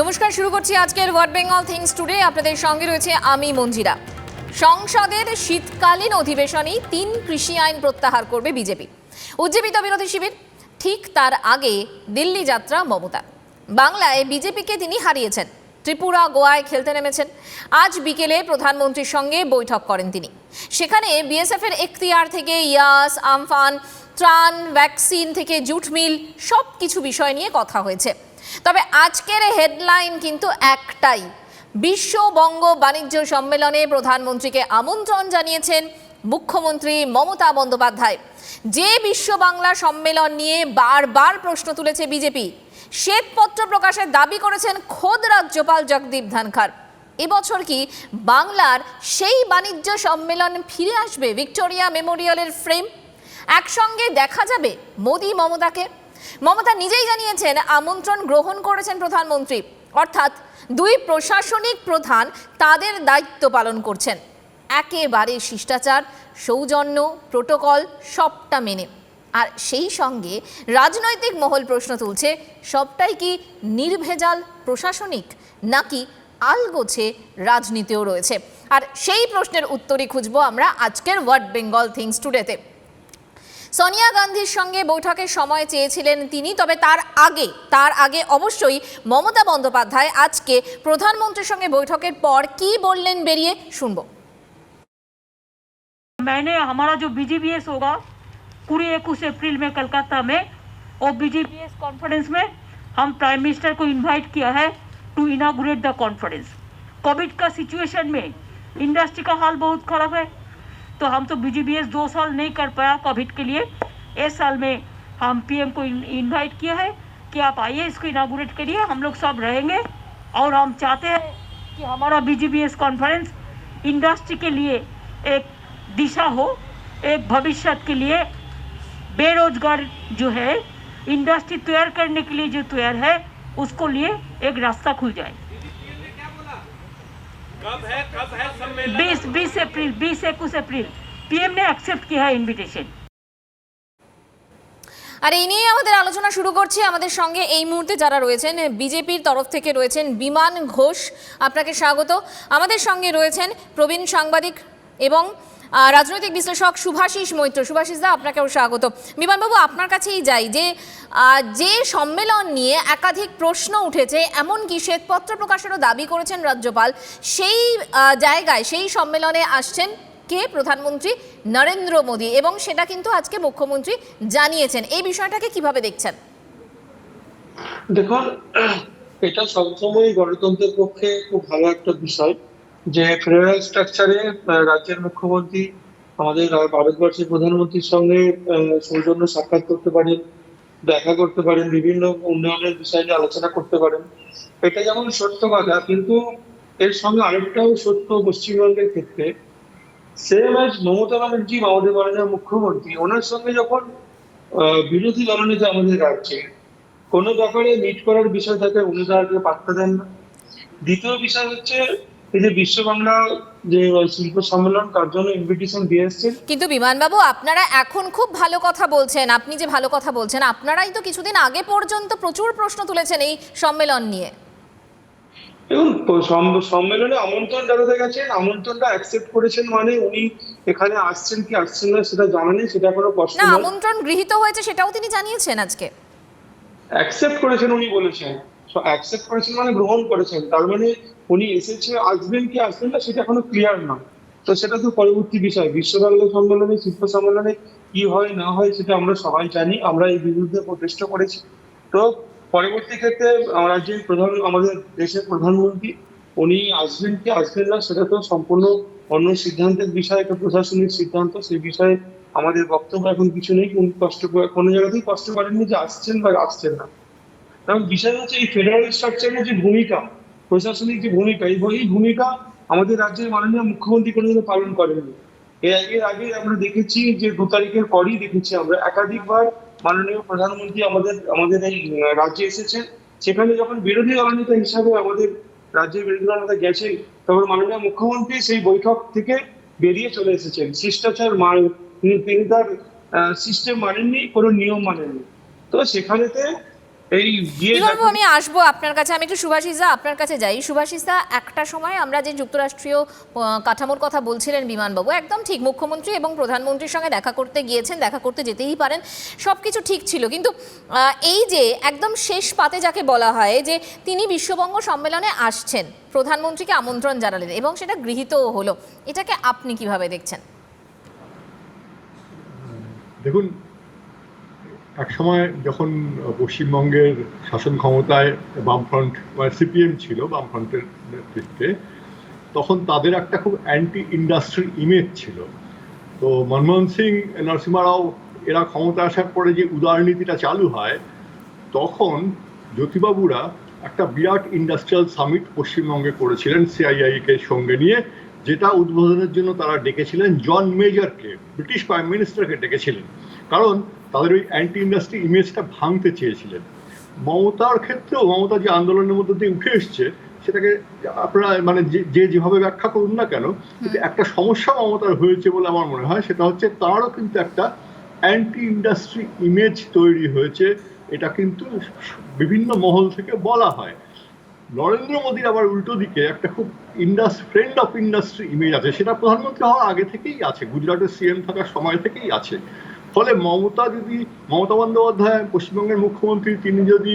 নমস্কার, শুরু করছি আজকের ওয়ার্ড বেঙ্গল থিংস টুডে। আপনাদের সঙ্গে রয়েছে আমি মঞ্জিরা। সংসদের শীতকালীন অধিবেশনে 3 কৃষি আইন প্রত্যাহার করবে বিজেপি। উজ্জীবিত বিরোধী শিবির। ঠিক তার আগে দিল্লি যাত্রা মমতা। বাংলায় বিজেপিকে তিনি হারিয়েছেন, ত্রিপুরা গোয়ায় খেলতে নেমেছেন। আজ বিকেলে প্রধানমন্ত্রীর সঙ্গে বৈঠক করেন তিনি। সেখানে বিএসএফের এখতিয়ার থেকে ইয়াস, আমফান, ত্রাণ, ভ্যাকসিন থেকে জুট মিল সব কিছু বিষয় নিয়ে কথা হয়েছে। তবে আজকের হেডলাইন কিন্তু একটাই, বিশ্ব বঙ্গ বাণিজ্য সম্মেলনে প্রধানমন্ত্রীকে আমন্ত্রণ জানিয়েছেন মুখ্যমন্ত্রী মমতা বন্দ্যোপাধ্যায়। যে বিশ্ব বাংলা সম্মেলন নিয়ে বারবার প্রশ্ন তুলেছে বিজেপি, শ্বেতপত্র প্রকাশের দাবি করেছেন খোদ রাজ্যপাল জগদীপ ধনখড়। এবছর কি বাংলার সেই বাণিজ্য সম্মেলন ফিরে আসবে? ভিক্টোরিয়া মেমোরিয়ালের ফ্রেম একসঙ্গে দেখা যাবে মোদি মমতাকে। মমতা নিজেই জানিয়েছেন আমন্ত্রণ গ্রহণ করেছেন প্রধানমন্ত্রী, অর্থাৎ দুই প্রশাসনিক প্রধান তাদের দায়িত্ব পালন করছেন একেবারে শিষ্টাচার, সৌজন্য, প্রোটোকল সবটা মেনে। আর সেই সঙ্গে রাজনৈতিক মহল প্রশ্ন তুলছে, সবটাই কি নির্ভেজাল প্রশাসনিক, নাকি আলগোছে রাজনীতিও রয়েছে? আর সেই প্রশ্নের উত্তরই খুঁজবো আমরা আজকের ওয়ার্ড বেঙ্গল থিংস টুডেতে। সোনিয়া গান্ধীর সঙ্গে বৈঠকের সময় চেয়েছিলেন তিনি, তবে তার আগে অবশ্যই মমতা বন্দ্যোপাধ্যায় আজকে প্রধানমন্ত্রীর সঙ্গে বৈঠকের পর কি বললেন বেরিয়ে শুনবো। हमारा जो बीजीबीएस होगा 21 अप्रैल में कलकत्ता में, और बीजीबीएस कॉन्फ्रेंस में हम प्राइम मिनिस्टर को इनवाइट किया है to inaugurate the conference. Covid का सिचुएशन में इंडस्ट्री का हाल बहुत खराब है, तो हम तो बीजीबीएस 2 साल नहीं कर पाया कोविड के लिए। इस साल में हम पीएम को इनवाइट किया है कि आप आइए, इसको इनागुरेट करिए, हम लोग सब रहेंगे। और हम चाहते हैं कि हमारा बीजीबीएस कॉन्फ्रेंस इंडस्ट्री के लिए एक दिशा हो, एक भविष्य के लिए बेरोजगार जो है इंडस्ट्री तैयार करने के लिए जो तैयार है उसको लिए एक रास्ता खुल जाए। कब है सम्मेलन? 20-21 अप्रैल पीएम ने एक्सेप्ट किया है इनविटेशन। আর এই নিয়ে আমাদের আলোচনা শুরু করছি। আমাদের সঙ্গে এই মুহূর্তে যারা রয়েছেন, বিজেপির তরফ থেকে রয়েছেন বিমান ঘোষ, আপনাকে স্বাগত। আমাদের সঙ্গে রয়েছেন প্রবীণ সাংবাদিক এবং রাজনৈতিক বিশ্লেষক শুভাশিস মৈত্র। শুভাশিস দা, আপনাকেও স্বাগত। বিমানবাবু, আপনার কাছেই যাই, যে সম্মেলন নিয়ে একাধিক প্রশ্ন উঠেছে, এমনকি শ্বেতপত্র প্রকাশেরও দাবি করেছেন রাজ্যপাল, সেই জায়গায় সেই সম্মেলনে আসছেন কে? প্রধানমন্ত্রী নরেন্দ্র মোদী, এবং সেটা কিন্তু আজকে মুখ্যমন্ত্রী জানিয়েছেন। এই বিষয়টাকে কিভাবে দেখছেন? দেখুন, এটা সবসময় গণতন্ত্রের পক্ষে খুব ভালো একটা বিষয় যে ফেডারেল স্ট্রাকচারে রাজ্যের মুখ্যমন্ত্রী আমাদের ভারতবর্ষের প্রধানমন্ত্রীর সঙ্গে সৌজন্য সাক্ষাৎ করতে পারেন, দেখা করতে পারেন, বিভিন্ন উন্নয়নের বিষয় নিয়ে আলোচনা করতে পারেন। এটা যেমন সত্য কথা, কিন্তু এর সঙ্গে আরেকটাও সত্য পশ্চিমবঙ্গের ক্ষেত্রে। সেম আজ মমতা ব্যানার্জি, আমাদের মাননীয় মুখ্যমন্ত্রী, ওনার সঙ্গে যখন বিরোধী দলনেতা আমাদের রাজ্যে কোনো ব্যাপারে মিট করার বিষয় থাকে, উনি তাদেরকে পাত্তা দেন না। দ্বিতীয় বিষয় হচ্ছে এই যে বিশ্ব বাংলা যে শিল্প সম্মেলন, তার জন্য ইনভিটেশন দিয়ে এসছেন। কিন্তু বিমানবাবু, আপনারা এখন খুব ভালো কথা বলছেন, আপনি যে ভালো কথা বলছেন, আপনারাই তো কিছুদিন আগে পর্যন্ত প্রচুর প্রশ্ন তুলেছেন এই সম্মেলন নিয়ে। এবং সম্মেলনে আমন্ত্রণ জানাতে গেছেন, আমন্ত্রণটা অ্যাকসেপ্ট করেছেন, মানে উনি এখানে আসছেন কি আসছেন না সেটা জানা নেই, সেটা কোনো প্রশ্ন না। নয়। আমন্ত্রণ গৃহীত হয়েছে সেটাও তিনি জানিয়েছেন আজকে। অ্যাকসেপ্ট করেছেন উনি বলেছেন, অ্যাকসেপ্ট করেছেন মানে গ্রহণ করেছেন, তার মানে উনি এসেছে, আসবেন কি আসবেন না সেটা এখনো ক্লিয়ার না। তো সেটা তো পরবর্তী বিষয়। বিশ্ব বাংলা সম্মেলনে, শিল্প সম্মেলনে কি হয় না হয় সেটা আমরা সবাই জানি, আমরা এই বিরুদ্ধে প্রচেষ্টা করেছি। তো পরবর্তী ক্ষেত্রে রাজ্যের আমাদের দেশের প্রধানমন্ত্রী উনি আসবেন কি আসবেন না সেটা তো সম্পূর্ণ অন্য সিদ্ধান্তের বিষয়, একটা প্রশাসনিক সিদ্ধান্ত। সেই বিষয়ে আমাদের বক্তব্য এখন কিছু নেই। উনি কোনো জায়গাতেই কষ্ট করেননি যে আসছেন বা আসছেন না। কারণ বিষয় হচ্ছে এই ফেডারেল স্ট্রাকচারের যে ভূমিকা, প্রশাসনিক যে ভূমিকা, এই ভূমিকা আমাদের রাজ্যের মাননীয় মুখ্যমন্ত্রী কোনোদিনও পালন করেননি। এর আগে আমরা দেখেছি যে 2 তারিখের পরই দেখেছি আমরা একাধিকবার মাননীয় প্রধানমন্ত্রী আমাদের এই রাজ্যে এসেছেন। সেখানে যখন বিরোধী দলনেতা হিসাবে আমাদের রাজ্যের বিরোধী দলনেতা গেছেন, তখন মাননীয় মুখ্যমন্ত্রী সেই বৈঠক থেকে বেরিয়ে চলে এসেছেন। শিষ্টাচার তিনি তার সিস্টেম মানেননি, কোনো নিয়ম মানেননি। তো সেখানেতে এই গিয়ে বিমলবাবু, আমি আসবো আপনার কাছে, আমি একটু সুভাষিসদা আপনার কাছে যাই। সুভাষিসদা, একটা সময় আমরা যে যুক্তরাষ্ট্রীয় কাঠামোর কথা বলছিলেন বিমানবাবু, একদম ঠিক, মুখ্যমন্ত্রী এবং প্রধানমন্ত্রীর সঙ্গে দেখা করতে গিয়েছেন, দেখা করতে যেতেই পারেন, সব কিছু ঠিক ছিল, কিন্তু এই যে একদম শেষ পাতে যাকে বলা হয় যে তিনি বিশ্ববঙ্গ সম্মেলনে আসছেন, প্রধানমন্ত্রীকে আমন্ত্রণ জানালেন এবং সেটা গৃহীতও হলো, এটাকে আপনি কিভাবে দেখছেন? দেখুন, এক সময় যখন পশ্চিমবঙ্গের শাসন ক্ষমতায় বামফ্রন্ট মানে সিপিএম ছিল, বামফ্রন্টের নেতৃত্বে, তখন তাদের একটা খুব অ্যান্টি ইন্ডাস্ট্রি ইমেজ ছিল। তো মনমোহন সিং, নরসিংহ রাও এরা ক্ষমতা আসার পরে যে উদারনীতিটা চালু হয়, তখন জ্যোতিবাবুরা একটা বিরাট ইন্ডাস্ট্রিয়াল সামিট পশ্চিমবঙ্গে করেছিলেন সিআইআইকে সঙ্গে নিয়ে, যেটা উদ্বোধনের জন্য তারা ডেকেছিলেন জন মেজরকে, ব্রিটিশ প্রাইম মিনিস্টারকে ডেকেছিলেন, কারণ তাদের ওই অ্যান্টি ইন্ডাস্ট্রি ইমেজটা ভাঙতে চেয়েছিলেন। মমতার ক্ষেত্রেও, মমতা যে আন্দোলনের মধ্যে দিয়ে উঠে এসছে, সেটাকে আপনারা মানে যে যেভাবে ব্যাখ্যা করুন না কেন, কিন্তু একটা সমস্যা মমতার হয়েছে বলে আমার মনে হয়, সেটা হচ্ছে তারও কিন্তু একটা অ্যান্টি ইন্ডাস্ট্রি ইমেজ তৈরি হয়েছে, এটা কিন্তু বিভিন্ন মহল থেকে বলা হয়। নরেন্দ্র মোদীর আবার উল্টো দিকে একটা খুব ফ্রেন্ড অফ ইন্ডাস্ট্রি ইমেজ আছে, সেটা প্রধানমন্ত্রী হওয়ার আগে থেকেই আছে, গুজরাটের সিএম থাকার সময় থেকেই আছে। ফলে মমতা বন্দ্যোপাধ্যায় পশ্চিমবঙ্গের মুখ্যমন্ত্রী, তিনি যদি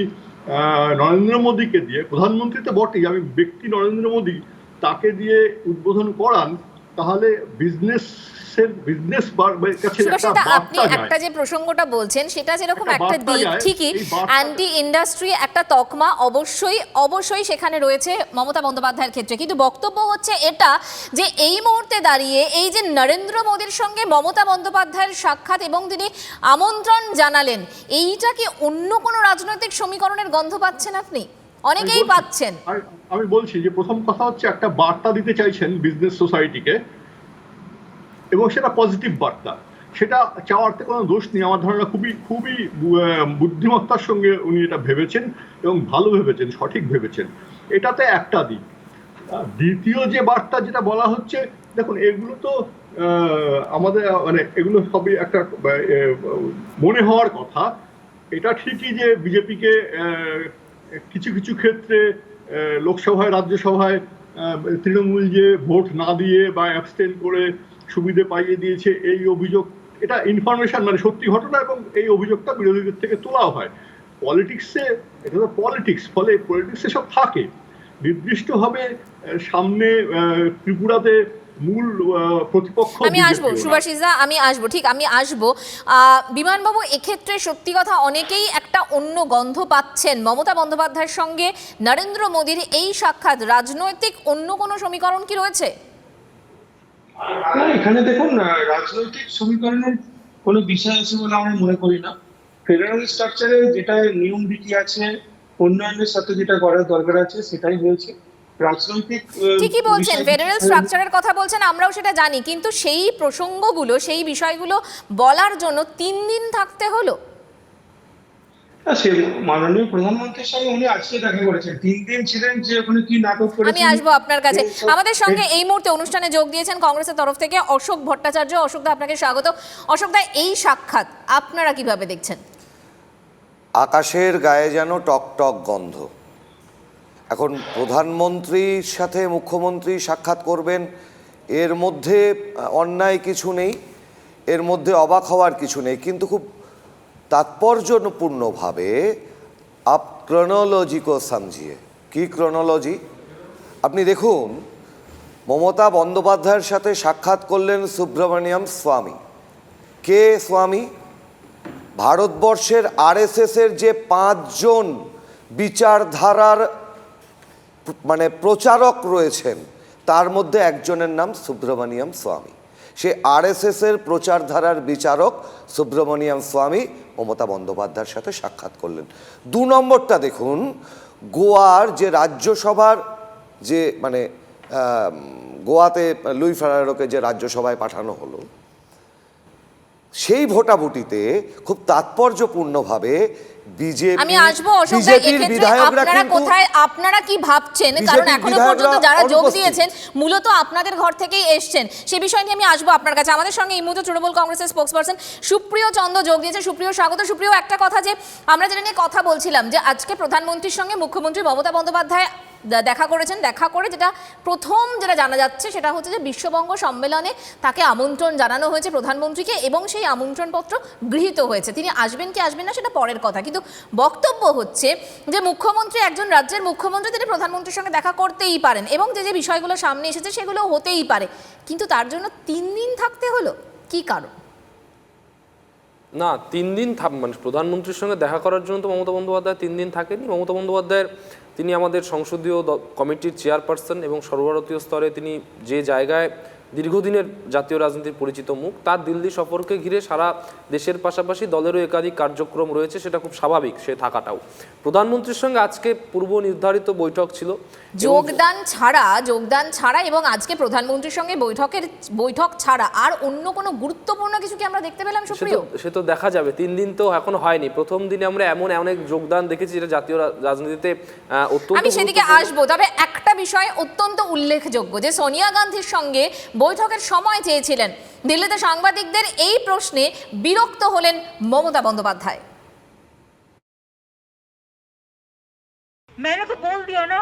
নরেন্দ্র মোদীকে দিয়ে, প্রধানমন্ত্রী তো বটেই, আমি ব্যক্তি নরেন্দ্র মোদী, তাকে দিয়ে উদ্বোধন করান, তাহলে বিজনেস সুভাষিতা, আপনি একটা যে প্রসঙ্গটা বলছেন সেটা যেরকম একটা দিক, ঠিকই, অ্যান্টি ইন্ডাস্ট্রি একটা তকমা অবশ্যই সেখানে রয়েছে মমতা বন্দ্যোপাধ্যায়ের ক্ষেত্রে, কিন্তু বক্তব্য হচ্ছে এটা যে এই মুহূর্তে দাঁড়িয়ে এই যে নরেন্দ্র মোদীর সঙ্গে মমতা বন্দ্যোপাধ্যায়ের সাক্ষাৎ এবং তিনি আমন্ত্রণ জানালেন, এইটা কি অন্য কোনো রাজনৈতিক সমীকরণের গন্ধ পাচ্ছেন আপনি? অনেকেই পাচ্ছেন। আমি বলছি যে প্রথম কথা হচ্ছে একটা বার্তা দিতে চাইছেন বিজনেস সোসাইটিকে, এবং সেটা পজিটিভ বার্তা, সেটা চাওয়াতে কোনো দোষ নেই। আমার ধারণা খুবই খুবই বুদ্ধিমত্তার সঙ্গে উনি এটা ভেবেছেন এবং ভালো ভেবেছেন, সঠিক ভেবেছেন, এটাতে একটা দিক। দ্বিতীয় যে বার্তা যেটা বলা হচ্ছে, দেখুন এগুলো তো আমাদের মানে এগুলো সবই একটা মনে হওয়ার কথা। এটা ঠিকই যে বিজেপিকে কিছু কিছু ক্ষেত্রে লোকসভায়, রাজ্যসভায় তৃণমূল যে ভোট না দিয়ে বা অ্যাবস্টেন করে সুবিধে পাইয়ে দিয়েছে, এই অভিযোগ, এটা ইনফরমেশন মানে সত্যি ঘটনা, এবং এই অভিযোগটা বিরোধীদের থেকে তোলাও হয়। পলিটিক্সে এটা তো পলিটিক্স, ফলে পলিটিক্সে সব থাকে নির্দিষ্টভাবে। সামনে ত্রিপুরাতে মূল প্রতিপক্ষ, আমি আসবো সুভাষিসদা, আমি আসবো, ঠিক, আমি আসবো। বিমানবাবু, এক্ষেত্রে সত্যি কথা অনেকেই একটা অন্য গন্ধ পাচ্ছেন মমতা বন্দ্যোপাধ্যায়ের সঙ্গে নরেন্দ্র মোদীর এই সাক্ষাৎ, রাজনৈতিক অন্য কোনো সমীকরণ কি রয়েছে? এখানে দেখুন, রাজনৈতিক সমীকরণের কোনো বিষয় আছে বলে আমরা মনে করি না। ফেডারেল স্ট্রাকচারে যেটা নিয়ম রীতি আছে, উন্নয়নের সাথে যেটা করার দরকার আছে, সেটাই হয়েছে। রাজনৈতিক ঠিকই বলছেন, ফেডারেল স্ট্রাকচারের কথা বলছেন, আমরাও সেটা জানি, কিন্তু সেই প্রসঙ্গগুলো, সেই বিষয়গুলো বলার জন্য 3 দিন থাকতে হলো। সে মাননীয় প্রধানমন্ত্রীর সঙ্গে উনি আজকে দেখা করেছেন, 3 দিন ছিলেন, যে ওখানে কি নাটক করেছেন। আমি আসবো আপনার কাছে। আমাদের সঙ্গে এই মুহূর্তে অনুষ্ঠানে যোগ দিয়েছেন কংগ্রেসের তরফ থেকে অশোক ভট্টাচার্য। অশোকদা, আপনাকে স্বাগত। অশোকদা, এই সাক্ষাৎ আপনারা কিভাবে দেখছেন? আকাশের গায়ে যেন টক টক গন্ধ। এখন প্রধানমন্ত্রীর সাথে মুখ্যমন্ত্রী সাক্ষাৎ করবেন, এর মধ্যে অন্যায় কিছু নেই, এর মধ্যে অবাক হওয়ার কিছু নেই, কিন্তু খুব তাৎপর্যপূর্ণভাবে আপ ক্রোনোলজি কো সমঝিয়ে। কি ক্রোনোলজি? আপনি দেখুন, মমতা বন্দ্যোপাধ্যায়ের সাথে সাক্ষাৎ করলেন সুব্রমণিয়াম স্বামী। কে স্বামী? ভারতবর্ষের আরএসএসের যে 5 জন বিচারধারার মানে প্রচারক রয়েছেন, তার মধ্যে একজনের নাম সুব্রমণিয়াম স্বামী। সে আরএসএসের প্রচারধারার বিচারক সুব্রমণিয়াম স্বামী মমতা বন্দ্যোপাধ্যায়ের সাথে সাক্ষাৎ করলেন। 2 নম্বরটা দেখুন, গোয়ার যে রাজ্যসভার যে মানে গোয়াতে লুই ফেরারোকে যে রাজ্যসভায় পাঠানো হলো, সেই ভোটাভুটিতে খুব তাৎপর্যপূর্ণভাবে আমি আসবো অশোকদা, এক্ষেত্রে আপনারা কোথায়, আপনারা কি ভাবছেন? কারণ এখনো পর্যন্ত যারা যোগ দিয়েছেন মূলত আপনাদের ঘর থেকেই এসছেন, সে বিষয় নিয়ে আমি আসবো আপনার কাছে। আমাদের সঙ্গে এই মুহূর্তে তৃণমূল কংগ্রেসের স্পোক্সপারসন সুপ্রিয় চন্দ্র যোগ দিয়েছে। সুপ্রিয়, স্বাগত। সুপ্রিয়, একটা কথা যে আমরা যেটা নিয়ে কথা বলছিলাম যে আজকে প্রধানমন্ত্রীর সঙ্গে মুখ্যমন্ত্রী মমতা বন্দ্যোপাধ্যায় দেখা করেছেন, দেখা করে যেটা প্রথম যেটা জানা যাচ্ছে সেটা হচ্ছে যে বিশ্ববঙ্গ সম্মেলনে তাকে আমন্ত্রণ জানানো হয়েছে প্রধানমন্ত্রীকে, এবং সেই আমন্ত্রণপত্র গৃহীত হয়েছে। তিনি আসবেন কি আসবেন না সেটা পরের কথা, কিন্তু বক্তব্য হচ্ছে যে মুখ্যমন্ত্রী, একজন রাজ্যের মুখ্যমন্ত্রী, তিনি প্রধানমন্ত্রীর সঙ্গে দেখা করতেই পারেন এবং যে যে বিষয়গুলো সামনে এসেছে সেগুলো হতেই পারে, কিন্তু তার জন্য 3 দিন থাকতে হলো, কি কারণ? না, 3 দিন মানে প্রধানমন্ত্রীর সঙ্গে দেখা করার জন্য তো মমতা বন্দ্যোপাধ্যায় 3 দিন থাকেনি। মমতা বন্দ্যোপাধ্যায়ের, তিনি আমাদের সংসদীয় কমিটির চেয়ারপারসন এবং সর্বভারতীয় স্তরে তিনি যে জায়গায় দীর্ঘদিনের জাতীয় রাজনীতির পরিচিত মুখ, তার দিল্লি সফরকে ঘিরে সারা দেশের পাশাপাশি দলেরও একাধিক কার্যক্রম রয়েছে, সেটা খুব স্বাভাবিক সে থাকাটাও। প্রধানমন্ত্রীর সঙ্গে আজকে পূর্ব নির্ধারিত বৈঠক ছিল, যোগদান ছাড়া এবং আজকে প্রধানমন্ত্রীর সঙ্গে বৈঠক ছাড়া আর অন্য কোনো গুরুত্বপূর্ণ কিছু কি আমরা দেখতে পেলাম? সুপ্রিয়, সে তো দেখা যাবে, 3 দিন তো এখনো হয়নি। প্রথম দিনে আমরা এমন অনেক যোগদান দেখেছি যেটা জাতীয় রাজনীতিতে অত্যন্ত, আমি সেদিকে আসবো। তবে একটা বিষয় অত্যন্ত উল্লেখযোগ্য যে সোনিয়া গান্ধীর সঙ্গে বৈঠকের সময় চেয়েছিলেন, দিল্লিতে সাংবাদিকদের এই প্রশ্নে বিরক্ত হলেন মমতা বন্দ্যোপাধ্যায়। मैंने तो बोल दिया ना,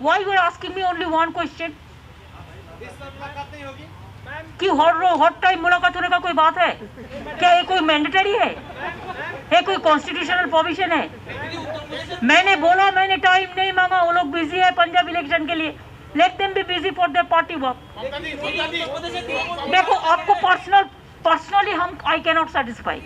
why you are asking me only one question? कि हर टाइम मुलाकात होने का कोई बात है क्या? ये कोई मैंडेटरी है? ये कोई कॉन्स्टिट्यूशनल प्रोविजन है? मैंने बोला, मैंने टाइम नहीं मांगा, वो लोग बिजी है पंजाब इलेक्शन के लिए, let them be busy for their party work. देखो, आपको पर्सनली हम I can not satisfy.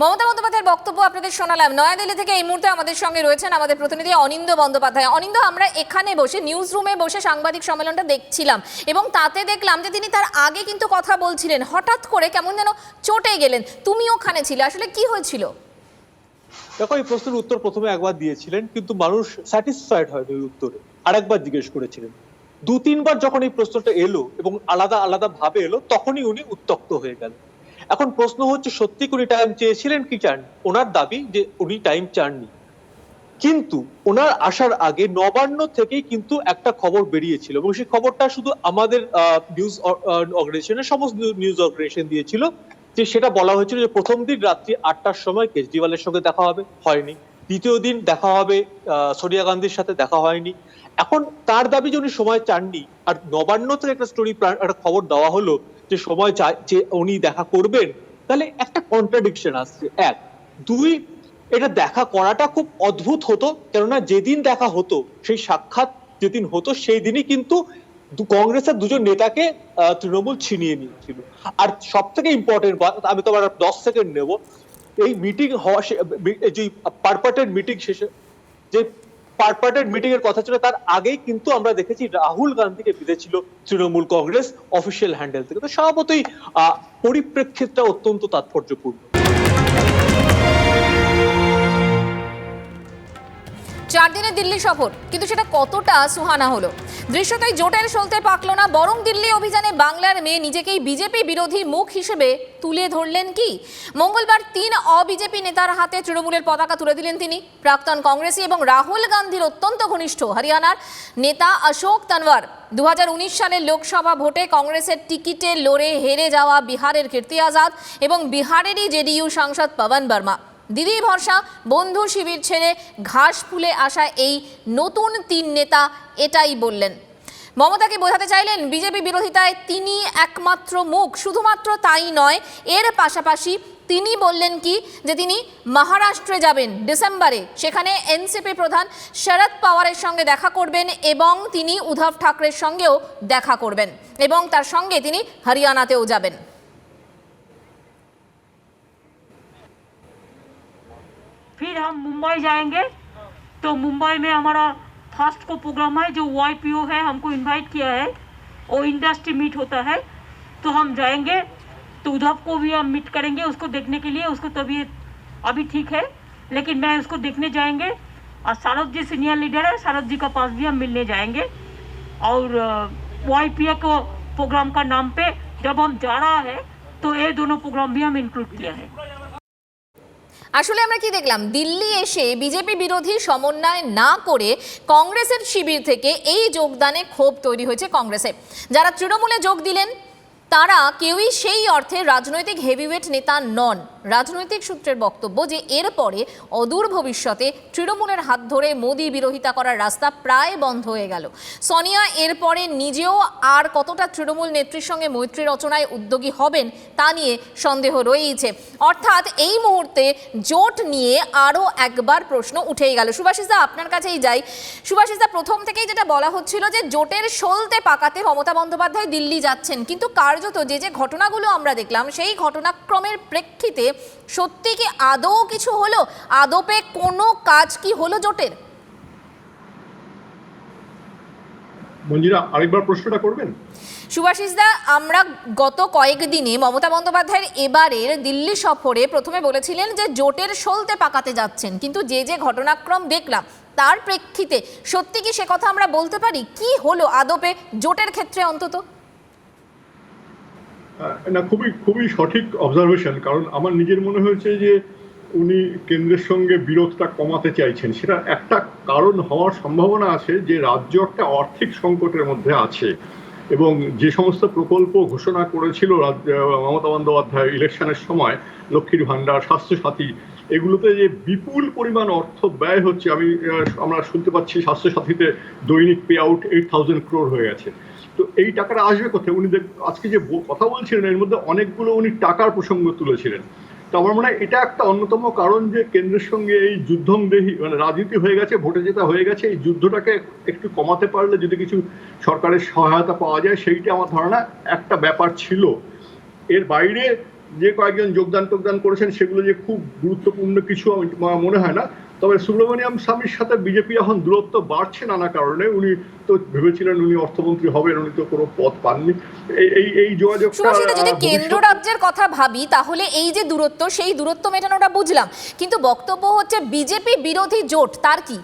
Mamata বন্দ্যোপাধ্যায়ের বক্তব্য আপনাদের শোনালাম। নয়াদিল্লি থেকে এই মুহূর্তে আমাদের সঙ্গে রয়েছেন আমাদের প্রতিনিধি অনিন্দ বন্দ্যোপাধ্যায়। অনিন্দ, আমরা এখানে বসে নিউজ রুমে বসে সাংবাদিক সম্মেলনটা দেখছিলাম এবং তাতে দেখলাম যে তিনি তার আগে কিন্তু কথা বলছিলেন, হঠাৎ করে কেমন যেন চটে গেলেন। তুমি ওখানে ছিলে, আসলে কি হয়েছিল? দেখো, এই প্রশ্নের উত্তর প্রথমে একবার দিয়েছিলেন, কিন্তু মানুষ স্যাটিসফাইড হয়নি ওই উত্তরে, আরেকবার জিজ্ঞেস করেছিলেন। 2-3 বার যখন এই প্রশ্নটা এলো এবং আলাদা আলাদা ভাবে এলো, তখনই উনি উত্তক্ত হয়ে গেলেন। এখন প্রশ্ন হচ্ছে, সত্যি উনি টাইম চেয়েছিলেন কি চান? ওনার দাবি যে উনি টাইম চাননি, কিন্তু ওনার আসার আগে নবান্ন থেকেই কিন্তু একটা খবর বেরিয়েছিল এবং সেই খবরটা শুধু আমাদের নিউজ অর্গানাইজেশনের, সমস্ত নিউজ অর্গানাইজেশন দিয়েছিল, যে সেটা বলা হয়েছিল যে প্রথম দিন রাত্রি 8টার সময় কেজরিওয়ালের সঙ্গে দেখা হবে, হয়নি। দ্বিতীয় দিন দেখা হবে সোনিয়া গান্ধীর সাথে, দেখা হয়নি। এখন তার দাবি যে উনি সময় চাননি, আর নবান্ন থেকে একটা একটা খবর দেওয়া হলো যে সময় যে উনি দেখা করবেন, তাহলে একটা কন্ট্রাডিকশন আসছে। 1, 2, এটা দেখা করাটা খুব অদ্ভুত হতো, কেননা যেদিন দেখা হতো, সেই সাক্ষাৎ যেদিন হতো, সেই দিনই কিন্তু কংগ্রেসের 2জন নেতাকে তৃণমূল ছিনিয়ে নিয়েছিল। আর সব থেকে ইম্পর্টেন্ট, আমি তো আবার 10 সেকেন্ড নেব, এই মিটিং হওয়া, যে পারপাটেড মিটিং শেষে যে পারপাটেড মিটিং এর কথা ছিল, তার আগেই কিন্তু আমরা দেখেছি রাহুল গান্ধীকে বিঁধেছিল তৃণমূল কংগ্রেস অফিসিয়াল হ্যান্ডেল থেকে। তো স্বভাবতই পরিপ্রেক্ষিতটা অত্যন্ত তাৎপর্যপূর্ণ। 4 দিনের দিল্লি সফর, কিন্তু সেটা কতটা সুহানা হলো? দৃশ্যতই জোটের সলতে পাকলো না, বরং দিল্লি অভিযানে বাংলার মেয়ে নিজেকেই বিজেপি বিরোধী মুখ হিসেবে তুলে ধরলেন কি? মঙ্গলবার 3 অবিজেপি নেতার হাতে তৃণমূলের পতাকা তুলে দিলেন তিনি। প্রাক্তন কংগ্রেসী এবং রাহুল গান্ধীর অত্যন্ত ঘনিষ্ঠ হরিয়ানার নেতা অশোক তনওয়ার, 2019 সালের লোকসভা ভোটে কংগ্রেসের টিকিটে লড়ে হেরে যাওয়া বিহারের কীর্তি আজাদ এবং বিহারেরই জেডিইউ সাংসদ পবন বর্মা, দিদি ভরসা বন্ধু শিবির ছেড়ে ঘাস ফুলে আসা এই নতুন 3 নেতা এটাই বললেন। মমতাকে বোঝাতে চাইলেন বিজেপি বিরোধিতায় তিনি একমাত্র মুখ। শুধুমাত্র তাই নয়, এর পাশাপাশি তিনি বললেন কি যে তিনি মহারাষ্ট্রে যাবেন ডিসেম্বরে, সেখানে এনসিপি প্রধান শরদ পাওয়ারের সঙ্গে দেখা করবেন এবং তিনি উদ্ধব ঠাকরের সঙ্গেও দেখা করবেন এবং তার সঙ্গে তিনি হরিয়ানাতেও যাবেন। फिर हम मुंबई जाएंगे, तो मुंबई में हमारा फर्स्ट को प्रोग्राम है, जो YPO है हमको इनवाइट किया है, वो इंडस्ट्री मीट होता है, तो हम जाएंगे। तो उद्धव को भी हम मीट करेंगे उसको देखने के लिए। उसको तबीयत अभी ठीक है, लेकिन मैं उसको देखने जाएंगे। और शरद जी सीनियर लीडर है, शरद जी का पास भी हम मिलने जाएंगे। और YPO को प्रोग्राम का नाम पे जब हम जा रहा है तो ये दोनों प्रोग्राम भी हम इंक्लूड किया है। আসলে আমরা কি দেখলাম, দিল্লি এসে বিজেপি বিরোধী সমন্বয় না করে কংগ্রেসের শিবির থেকে এই যোগদানে ক্ষোভ তৈরি হয়েছে কংগ্রেসে। যারা তৃণমূলে যোগ দিলেন তারা কেউই সেই অর্থে রাজনৈতিক হেভিওয়েট নেতা নন। রাজনৈতিক সূত্রের বক্তব্য যে এরপরে অদূর ভবিষ্যতে তৃণমূলের হাত ধরে মোদী বিরোধিতা করার রাস্তা প্রায় বন্ধ হয়ে গেল। সোনিয়া এরপরে নিজেও আর কতটা তৃণমূল নেত্রীর সঙ্গে মৈত্রী রচনায় উদ্যোগী হবেন তা নিয়ে সন্দেহ রয়েইছে। অর্থাৎ এই মুহূর্তে জোট নিয়ে আরও একবার প্রশ্ন উঠেই গেল। সুভাষিসদা, আপনার কাছেই যাই। সুভাষিসদা, প্রথম থেকেই যেটা বলা হচ্ছিল যে জোটের সলতে পাকাতে মমতা বন্দ্যোপাধ্যায় দিল্লি যাচ্ছেন, কিন্তু কার্যত যে ঘটনাগুলো আমরা দেখলাম সেই ঘটনাক্রমের প্রেক্ষিতে সত্যি কি আদৌ কিছু হলো? আদপে কোনো কাজ কি হলো জোটের? মঞ্জিরা, আরেকবার প্রশ্নটা করবেন? সুভাষিসদা, আমরা গত কয়েকদিনে মমতা বন্দ্যোপাধ্যায়ের এবারের দিল্লি সফরে প্রথমে বলেছিলেন যে জোটের সলতে পাকাতে যাচ্ছেন, কিন্তু যে ঘটনাক্রম দেখলাম তার প্রেক্ষিতে সত্যি কি সে কথা আমরা বলতে পারি? কি হলো আদপে জোটের ক্ষেত্রে অন্তত? না, খুবই সঠিক অবজারভেশন। কারণ আমার নিজের মনে হয়েছে যে উনি কেন্দ্রের সঙ্গে বিরোধটা কমাতে চাইছেন। সেটা একটা কারণ হওয়ার সম্ভাবনা আছে যে রাজ্য একটা আর্থিক সংকটের মধ্যে আছে, এবং যে সমস্ত প্রকল্প ঘোষণা করেছিল মমতা বন্দ্যোপাধ্যায় ইলেকশনের সময়, লক্ষ্মীর ভাণ্ডার, স্বাস্থ্যসাথী, এগুলোতে যে বিপুল পরিমাণ অর্থ ব্যয় হচ্ছে। আমরা শুনতে পাচ্ছি স্বাস্থ্যসাথীতে দৈনিক পে আউট 8,000 crore হয়ে গেছে। তো এই টাকাটা আসবে কোথায়? উনি আজকে যে কথা বলছিলেন এর মধ্যে অনেকগুলো উনি টাকার প্রসঙ্গ তুলেছিলেন। তো আমার মনে হয় এটা একটা অন্যতম কারণ যে কেন্দ্রের সঙ্গে এই যুদ্ধংদেহী মানে রাজনীতি হয়ে গেছে, ভোটে জেতা হয়ে গেছে। এই যুদ্ধটাকে একটু কমাতে পারলে যদি কিছু সরকারের সহায়তা পাওয়া যায়, সেইটা আমার ধারণা একটা ব্যাপার ছিল। এর বাইরে যে কয়েকজন যোগদান করেছেন সেগুলো যে খুব গুরুত্বপূর্ণ কিছু আমার মনে হয় না। তবে সুব্রমণিয়াম স্বামীর সাথে বিজেপি এখন দূরত্ব বাড়ছে নানা কারণে। উনি তো ভেবেছিলেন উনি অর্থমন্ত্রী হবেন, উনি তো কোনো পদ পাননি। এই যোগাযোগটা যদি কেন্দ্র রাজ্যের কথা ভাবি তাহলে এই যে দূরত্ব, সেই দূরত্ব মেটানোটা বুঝলাম, কিন্তু বক্তব্য হচ্ছে বিজেপি বিরোধী জোট, তার কি?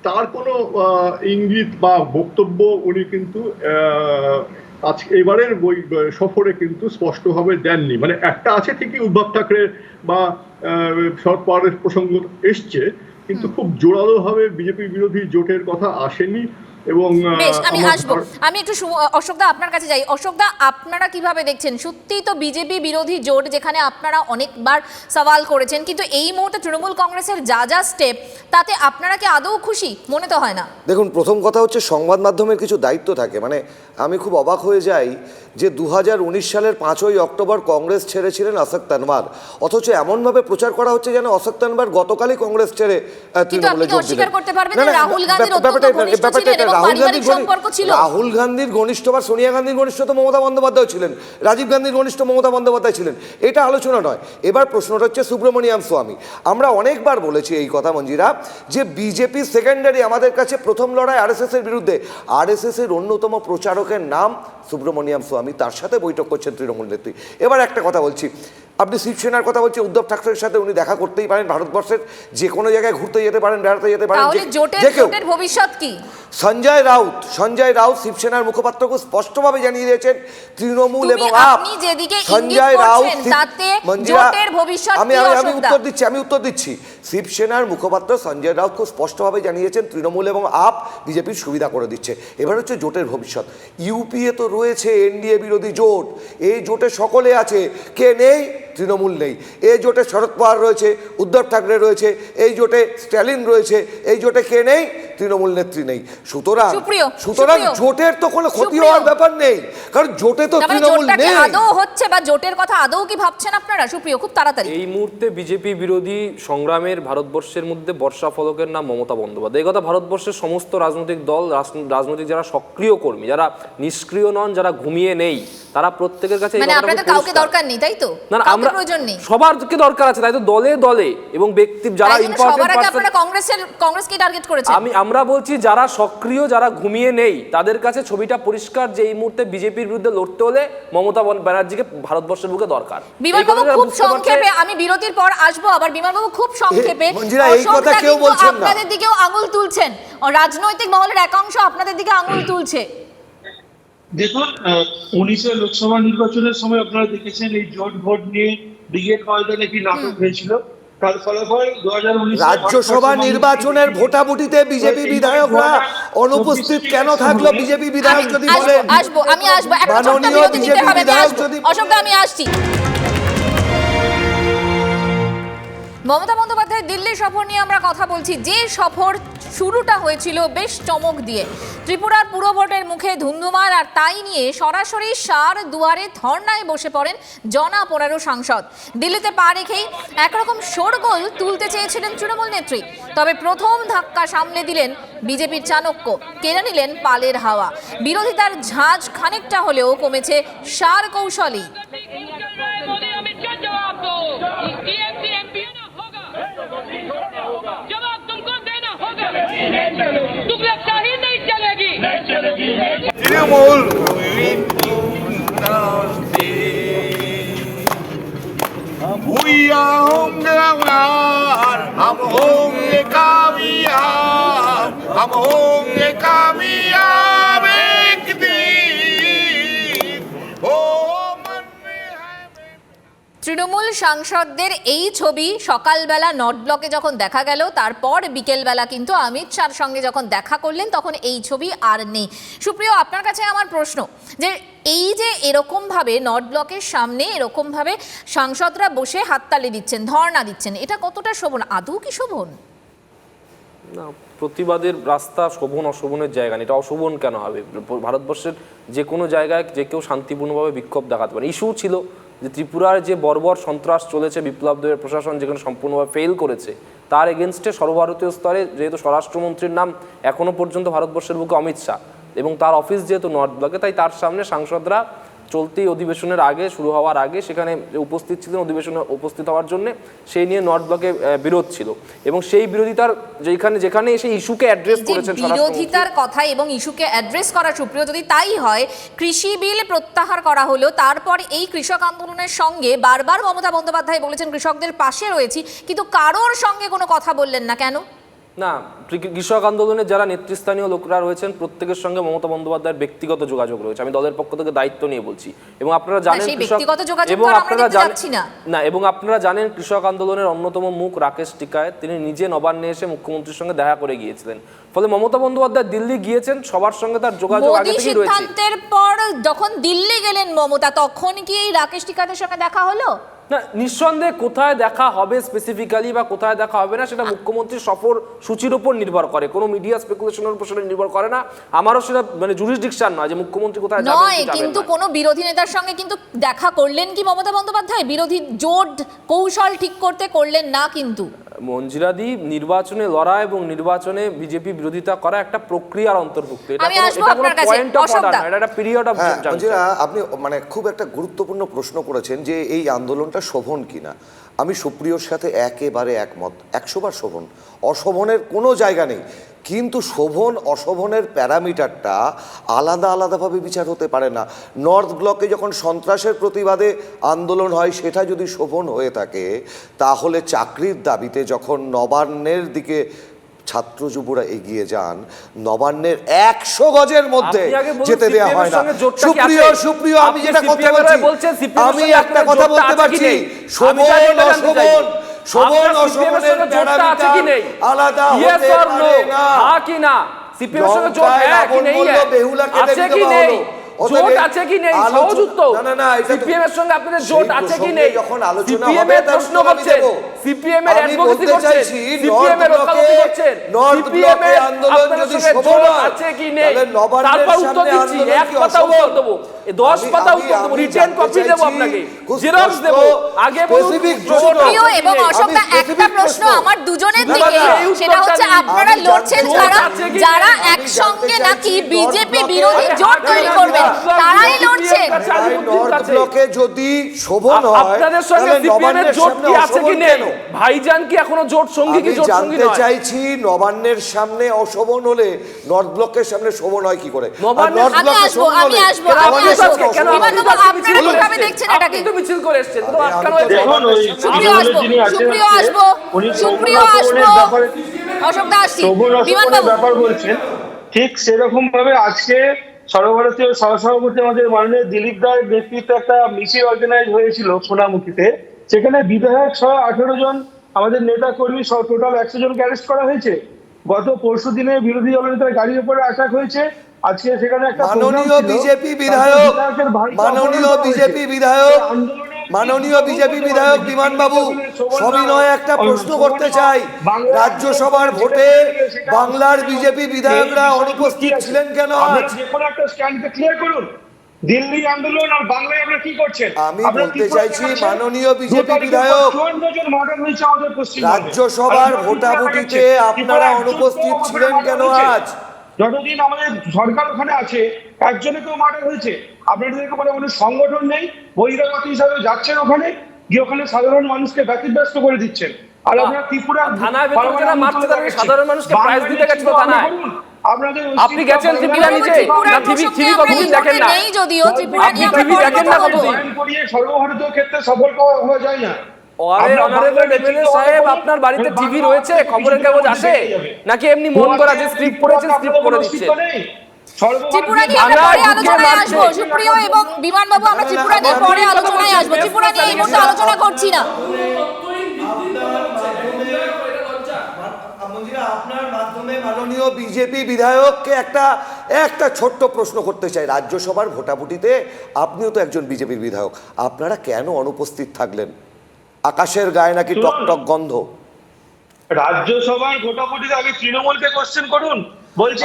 তার কোনো ইঙ্গিত বা বক্তব্য উনি কিন্তু আজকে এবারের সফরে কিন্তু স্পষ্টভাবে দেননি। মানে একটা আছে ঠিকই, উদ্ধব ঠাকরে বা শরদ পাওয়ারের প্রসঙ্গ এসছে, কিন্তু খুব জোরালো ভাবে বিজেপি বিরোধী জোটের কথা আসেনি। এবং আমি একটু অশোকদা আপনার কাছে যাই। অশোকদা, আপনারা কিভাবে দেখছেন? সত্যিই তো বিজেপি বিরোধী জোট, যেখানে আপনারা অনেকবার সওয়াল করেছেন, কিন্তু এই মুহূর্তে তৃণমূল কংগ্রেসের যা স্টেপ, তাতে আপনারা কি আদৌ খুশি? মনে তো হয় না। দেখুন, প্রথম কথা হচ্ছে সংবাদ মাধ্যমের কিছু দায়িত্ব থাকে। মানে আমি খুব অবাক হয়ে যাই যে 2019 সালের 5ই অক্টোবর কংগ্রেস ছেড়েছিলেন অশোক তানওয়ার, অথচ এমনভাবে প্রচার করা হচ্ছে যেন অশোক তানওয়ার গতকালই কংগ্রেস ছেড়ে তৃণমূলে যোগ দিলেন। রাহুল গান্ধীর ঘনিষ্ঠ বা সোনিয়া গান্ধীর ঘনিষ্ঠ তো মমতা বন্দ্যোপাধ্যায় ছিলেন, রাজীব গান্ধীর ঘনিষ্ঠ মমতা বন্দ্যোপাধ্যায় ছিলেন, এটা আলোচনা নয়। এবার প্রশ্নটা হচ্ছে সুব্রমণিয়াম স্বামী। আমরা অনেকবার বলেছি এই কথা মঞ্জিরা, যে বিজেপি সেকেন্ডারি, আমাদের কাছে প্রথম লড়াই আরএসএস এর বিরুদ্ধে। আরএসএস এর অন্যতম প্রচারকের নাম সুব্রমণিয়াম স্বামী, তার সাথে বৈঠক করছেন তৃণমূল নেত্রী। এবার একটা কথা বলছি, আপনি শিবসেনার কথা বলছেন, উদ্ধব ঠাকরের সাথে উনি দেখা করতেই পারেন, ভারতবর্ষের যে কোনো জায়গায় ঘুরতে যেতে পারেন, বেড়াতে যেতে পারেন। জোটের ভবিষ্যৎ কি? সঞ্জয় রাউত শিবসেনার মুখপাত্র খুব স্পষ্টভাবে জানিয়ে দিয়েছেন তৃণমূল এবং আপ। সঞ্জয় রাউত, আমি উত্তর দিচ্ছি। শিবসেনার মুখপাত্র সঞ্জয় রাউত খুব স্পষ্টভাবে জানিয়েছেন তৃণমূল এবং আপ বিজেপির সুবিধা করে দিচ্ছে। এবার হচ্ছে জোটের ভবিষ্যৎ। ইউপিএ তো রয়েছে এনডিএ বিরোধী জোট, এই জোটে সকলে আছে, কে নেই? তৃণমূল নেই। এই জোটে শরদ পাওয়ার রয়েছে, উদ্ধব ঠাকরে রয়েছে, এই জোটে স্ট্যালিন রয়েছে, এই জোটে কে নেই? তৃণমূল নেত্রী নেই। সুতরাং জোটের তো কোনো ক্ষতি হওয়ার ব্যাপার নেই, কারণ জোটে তো তৃণমূল নেই। আদৌ হচ্ছে বা জোটের কথা আদৌ কি ভাবছেন আপনারা? সুপ্রিয়, খুব তাড়াতাড়ি। এই মুহূর্তে বিজেপি বিরোধী সংগ্রামের ভারতবর্ষের মধ্যে বর্ষা ফলকের নাম মমতা বন্দ্যোপাধ্যায়। এই কথা ভারতবর্ষের সমস্ত রাজনৈতিক দল, রাজনৈতিক যারা সক্রিয় কর্মী, যারা নিষ্ক্রিয় নন, যারা ঘুমিয়ে নেই, তারা প্রত্যেকের কাছে আপনাদের কাউকে দরকার নেই, তাই তো? না, আমরা সবারকে দরকার আছে, তাই তো দলে দলে এবং ব্যক্তি যারা ইম্পর্টেন্ট পারসন। কংগ্রেসকে টার্গেট করেছেন। আমরা বলছি যারা সক্রিয়, যারা ঘুমিয়ে নেই, তাদের কাছে ছবিটা পরিষ্কার যে এই মুহূর্তে বিজেপির বিরুদ্ধে লড়তে হলে মমতা ব্যানার্জিকে ভারতবর্ষের বুকে দরকার। বিমানবাবু, খুব সংক্ষেপে, আমি বিরতির পর আসবো আবার। বিমানবাবু, খুব সংক্ষেপে, আপনাদের দিকেও আঙুল তুলছেন, রাজনৈতিক মহলের একাংশ আপনাদের দিকে আঙুল তুলছে। দেখুন 19 লোকসভা নির্বাচনের সময় আপনারা দেখেছেন এই জোট ভোট নিয়ে ব্রিগেড ময়দানে কি নাটক হয়েছিল। তার ফলাফল 2019 রাজ্যসভা নির্বাচনের ভোটাভুটিতে বিজেপি বিধায়করা অনুপস্থিত কেন থাকলো? বিজেপি বিধায়ক যদি বলেন, আমি আসবো একটা ছোট্ট মাননীয় বিরতি নিতে বিজেপি হবে, আমি বিধায়ক আসবো। যদি অশোকদা আমি আসছি। মমতা বন্দ্যোপাধ্যায়ের দিল্লি সফর নিয়ে আমরা কথা বলছি। যে সফর শুরুটা হয়েছিল বেশ চমক দিয়ে, ত্রিপুরার পুরো ভোটের মুখে ধুন্ধুমার, আর তাই নিয়ে সরাসরি সার দুয়ারে ধর্নায় বসে পড়েন জনা 15 সাংসদ। দিল্লিতে পা রেখেই একরকম শোরগোল তুলতে চেয়েছিলেন তৃণমূল নেত্রী, তবে প্রথম ধাক্কা সামলে দিলেন বিজেপির চাণক্য, কেড়ে নিলেন পালের হাওয়া। বিরোধিতার ঝাঁজ খানিকটা হলেও কমেছে সার কৌশলী। जवाब तुमको देना होगा, तुगलकशाही नहीं चलेगी। तृणमूल हम होंगे कामयाब, हम होंगे कामयाब एक दिन। ओ मन में है তৃণমূল সাংসদদের এই ছবি সকালবেলা নর্থ ব্লকে যখন দেখা গেল, তারপর বিকেলবেলা কিন্তু অমিত শাহর সঙ্গে যখন দেখা করলেন, তখন এই ছবি আর নেই। সুপ্রিয়, আপনার কাছে আমার প্রশ্ন, যে এই যে এরকমভাবে নর্থ ব্লকের সামনে এরকমভাবে সাংসদরা বসে হাততালি দিচ্ছেন, ধর্ণা দিচ্ছেন, এটা কতটা শোভন? আদৌ কি শোভন? না, প্রতিবাদের রাস্তা শোভন অশোভনের জায়গা নেই। এটা অশোভন কেন হবে? ভারতবর্ষের যে কোনো জায়গায় যে কেউ শান্তিপূর্ণভাবে বিক্ষোভ দেখাতে পারে। ইস্যু ছিল যে ত্রিপুরার যে বর্বর সন্ত্রাস চলেছে, বিপ্লব দেবের প্রশাসন যেখানে সম্পূর্ণভাবে ফেল করেছে, তার এগেনস্টে সর্বভারতীয় স্তরে যেহেতু স্বরাষ্ট্রমন্ত্রীর নাম এখনও পর্যন্ত ভারতবর্ষের বুকে অমিত শাহ, এবং তার অফিস যেহেতু নর্থ ব্লকে, তাই তার সামনে সাংসদরা চলতি অধিবেশনের আগে, শুরু হওয়ার আগে সেখানে উপস্থিত ছিলেন অধিবেশনে উপস্থিত হওয়ার জন্য। সেই নিয়ে নর্থ ব্লকে বিরোধ ছিল, এবং সেই বিরোধিতার যেখানে সেই ইস্যুকে অ্যাড্রেস করেছেন বিরোধিতার কথা এবং ইস্যুকে অ্যাড্রেস করা, সুপ্রিয়, যদি তাই হয়, কৃষি বিল প্রত্যাহার করা হলো, তারপর এই কৃষক আন্দোলনের সঙ্গে বারবার মমতা বন্দ্যোপাধ্যায় বলেছেন কৃষকদের পাশে রয়েছি, কিন্তু কারোর সঙ্গে কোনো কথা বললেন না কেন? না, কৃষক আন্দোলনের যারা নেতৃস্থানীয় লোকরা রয়েছেন প্রত্যেকের সঙ্গে মমতা বন্দ্যোপাধ্যায়ের ব্যক্তিগত যোগাযোগ রয়েছে। আমি দলের পক্ষ থেকে দায়িত্ব নিয়ে বলছি, এবং আপনারা জানেন এবং আপনারা জানেন কৃষক আন্দোলনের অন্যতম মুখ রাকেশ টিকায়েত, তিনি নিজে নবান্নে এসে মুখ্যমন্ত্রীর সঙ্গে দেখা করে গিয়েছিলেন। ফলে মমতা বন্দ্যোপাধ্যায় দিল্লি গিয়েছেন, সবার সঙ্গে তার যোগাযোগ আগে থেকেই রয়েছে। সিদ্ধান্তের পর যখন দিল্লি গেলেন মমতা, তখন কি এই রাকেশ টিকায়েতের সঙ্গে দেখা হলো? না, নিঃসন্দেহে কোথায় দেখা হবে স্পেসিফিক্যালি বা কোথায় দেখা হবে না, সেটা মুখ্যমন্ত্রীর সফর সূচির উপর নির্ভর করে, কোনো মিডিয়া স্পেকুলেশনের উপর সেটা নির্ভর করে না। আমারও সেটা জুরিসডিকশন নয় যে মুখ্যমন্ত্রী কোথায় যাবেন নয়, কিন্তু কোনো বিরোধী নেতার সঙ্গে কিন্তু দেখা করলেন কি মমতা বন্দ্যোপাধ্যায়? বিরোধী জোট কৌশল ঠিক করতে করলেন না কিন্তু। মঞ্জিরাদি, নির্বাচনে লড়া এবং নির্বাচনে বিজেপি বিরোধিতা করা একটা প্রক্রিয়ার অন্তর্ভুক্ত। এটা কোনো পয়েন্ট অফ অর্ডার না, এটা একটা পিরিয়ড অফ জাংশন। মঞ্জিরা, আপনি খুব একটা গুরুত্বপূর্ণ প্রশ্ন করেছেন যে এই আন্দোলনটা শোভন কিনা। আমি সুপ্রিয়র সাথে একেবারে একমত, 100 বার শোভন, অশোভনের কোনো জায়গা নেই। কিন্তু শোভন অশোভনের প্যারামিটারটা আলাদা আলাদাভাবে বিচার হতে পারে না। নর্থ ব্লকে যখন সন্ত্রাসের প্রতিবাদে আন্দোলন হয়, সেটা যদি শোভন হয়ে থাকে, তাহলে চাকরির দাবিতে যখন নবান্নের দিকে ছাত্র যুবরা এগিয়ে যান, নবান্নের 100 গজের মধ্যে যেতে দেওয়া হয় না। সুপ্রিয়, আমি যেটা কথা বলছি, আমি একটা কথা বলতে পারছি, শোভন অশোভন, শোভন অশোভনের প্যারামিটার আলাদা হতে পারে না। হ্যাঁ কি না? সিপিএম এর সঙ্গে জোট কি নেই? আছে কি নেই? জোট আছে কি নেই? সহজ উত্তর, সিপিএম এর সঙ্গে আপনাদের জোট আছে কি নেই? সিপিএম এর প্রশ্ন করছেন, সিপিএম এর অ্যাডভোকেসি করছেন, সিপিএম এর ওকালতি করছেন, সিপিএম এর আন্দোলন যদি শোভন আছে কি নেই, তারপর উত্তর দিচ্ছি। এক কথা উত্তর দেবো, 10 পাতা উত্তর দেবো, রিটেন কপি দেবো আপনাকে, জেরক্স দেবো। আগে স্পেসিফিক প্রিয় এবং অশোকদা, একটা প্রশ্ন আমার দুজনের দিকে, সেটা হচ্ছে আপনারা লড়ছেন যারা একসঙ্গে নাকি বিজেপি বিরোধী জোট তৈরি করবেন, তারাই লড়ছেন। নর্থ ব্লকে যদি শোভন হয়, আপনাদের সঙ্গে সিপিএম এর জোট কি আছে কি নেই? ভাইজান কি এখনো জোট সঙ্গী কি জোট সঙ্গী নয়? জানতে চাইছি, নবান্নের সামনে অশোভন হলে নর্থ ব্লকের সামনে শোভন হয় কি করে? আমি আসবো আপনারা দেখছেন এটাকে, কিন্তু মিছিল করে এসেছেন, তো আটকানো হয়েছে। সুপ্রিয় আসবো, অশোকদা আসছি, বিমানবাবু ব্যাপার বলছেন, ঠিক সেরকম ভাবে আজকে সর্বভারতীয় সহসভাপতি আমাদের মাননীয় দিলীপ রায়ের নেতৃত্বে একটা মিছিল অর্গানাইজ হয়েছিল সোনামুখীতে, সেখানে বিধায়ক সহ 18 জন আমাদের নেতা কর্মী সহ টোটাল 100 জনকে অ্যারেস্ট করা হয়েছে। গত পরশু দিনে বিরোধী দলনেতার গাড়ির উপরে অ্যাটাক হয়েছে। আজকে সেখানে একটা মাননীয় বিজেপি বিধায়ক বিমানবাবু, সবিনয়ে একটা প্রশ্ন করতে চাই, রাজ্যসভার ভোটে বাংলার বিজেপি বিধায়করা অনুপস্থিত ছিলেন কেন আজ? যে কোনো একটা স্ট্যান্ডকে ক্লিয়ার করুন। দিল্লি আন্দোলন আর বাংলায় আমরা কি করছেন? আমি বলতে চাইছি মাননীয় বিজেপি বিধায়ক, রাজ্যসভার ভোটাভুটিতে আপনারা অনুপস্থিত ছিলেন কেন আজ? যতদিন আমাদের সরকার ওখানে আছে একজনেকেও মার্ডার হয়েছে। আপনাদেরকে বলে কোনো সংগঠন নেই, বহিরাগত হিসাবে যাচ্ছেন ওখানে, গিয়ে ওখানে সাধারণ মানুষকে ব্যতিব্যস্ত করে দিচ্ছেন। আর আপনারা ত্রিপুরা থানায় ভেতরে যারা মারছে তাদেরকে সাধারণ মানুষকে প্রাইজ দিতে গেছিল থানায়। আপনি গেছেন ত্রিপুরা নিজে না? টিভি কতদিন দেখেন না? নেই যদিও ত্রিপুরা নিয়ে আমরা টিভি পরে দেখেন কথা না বলবো। কতদিন? সর্বভারতীয় ক্ষেত্রে সফল হওয়া যায় না। আরে অনারেবল এমএলএ সাহেব, আপনার বাড়িতে টিভি রয়েছে, খবরের কাগজ আসে নাকি এমনি মন করা যে স্ক্রিপ্ট পড়েছেন স্ক্রিপ্ট করে দিচ্ছে? ত্রিপুরা নিয়ে আমরা পরে আলোচনায় আসবো সুপ্রিয় এবং বিমানবাবু, আমরা ত্রিপুরা নিয়ে পরে আলোচনায় আসবো। ত্রিপুরা নিয়ে এই মুহূর্তে আলোচনা করছি না। আপনার মাধ্যমে মাননীয় বিজেপি বিধায়ককে একটা ছোট্ট প্রশ্ন করতে চাই। রাজ্যসভার ভোটাভুটিতে আপনিও তো একজন বিজেপির বিধায়ক, আপনারা কেন অনুপস্থিত থাকলেন? আকাশের গায়ে নাকি টকটক গন্ধ। রাজ্যসভার ভোটাভুটিতে আগে তৃণমূলকে কোশ্চেন করুন।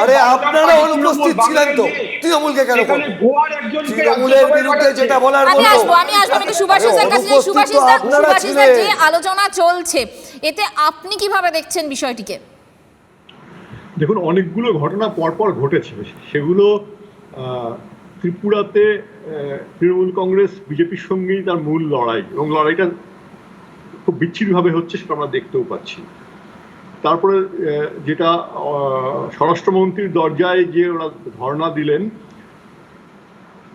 আরে আপনারা অনুপস্থিত ছিলেন তো, তৃণমূলকে কেন করবেন? তৃণমূলের বিরুদ্ধে যেটা বলার আমি বলবো। আসবো আমি একটু সুভাষিস এর কাছে যাই। সুভাষিস দা, যে আলোচনা চলছে এতে আপনি কিভাবে দেখছেন বিষয়টিকে? দেখুন, অনেকগুলো ঘটনা পরপর ঘটেছে, সেগুলো ত্রিপুরাতে তৃণমূল কংগ্রেস বিজেপির সঙ্গেই তার মূল লড়াই, এবং লড়াইটা খুব বিচ্ছিন্নভাবে হচ্ছে সেটা আমরা দেখতেও পাচ্ছি। তারপরে যেটা স্বরাষ্ট্রমন্ত্রীর দরজায় যে ওরা ধর্ণা দিলেন,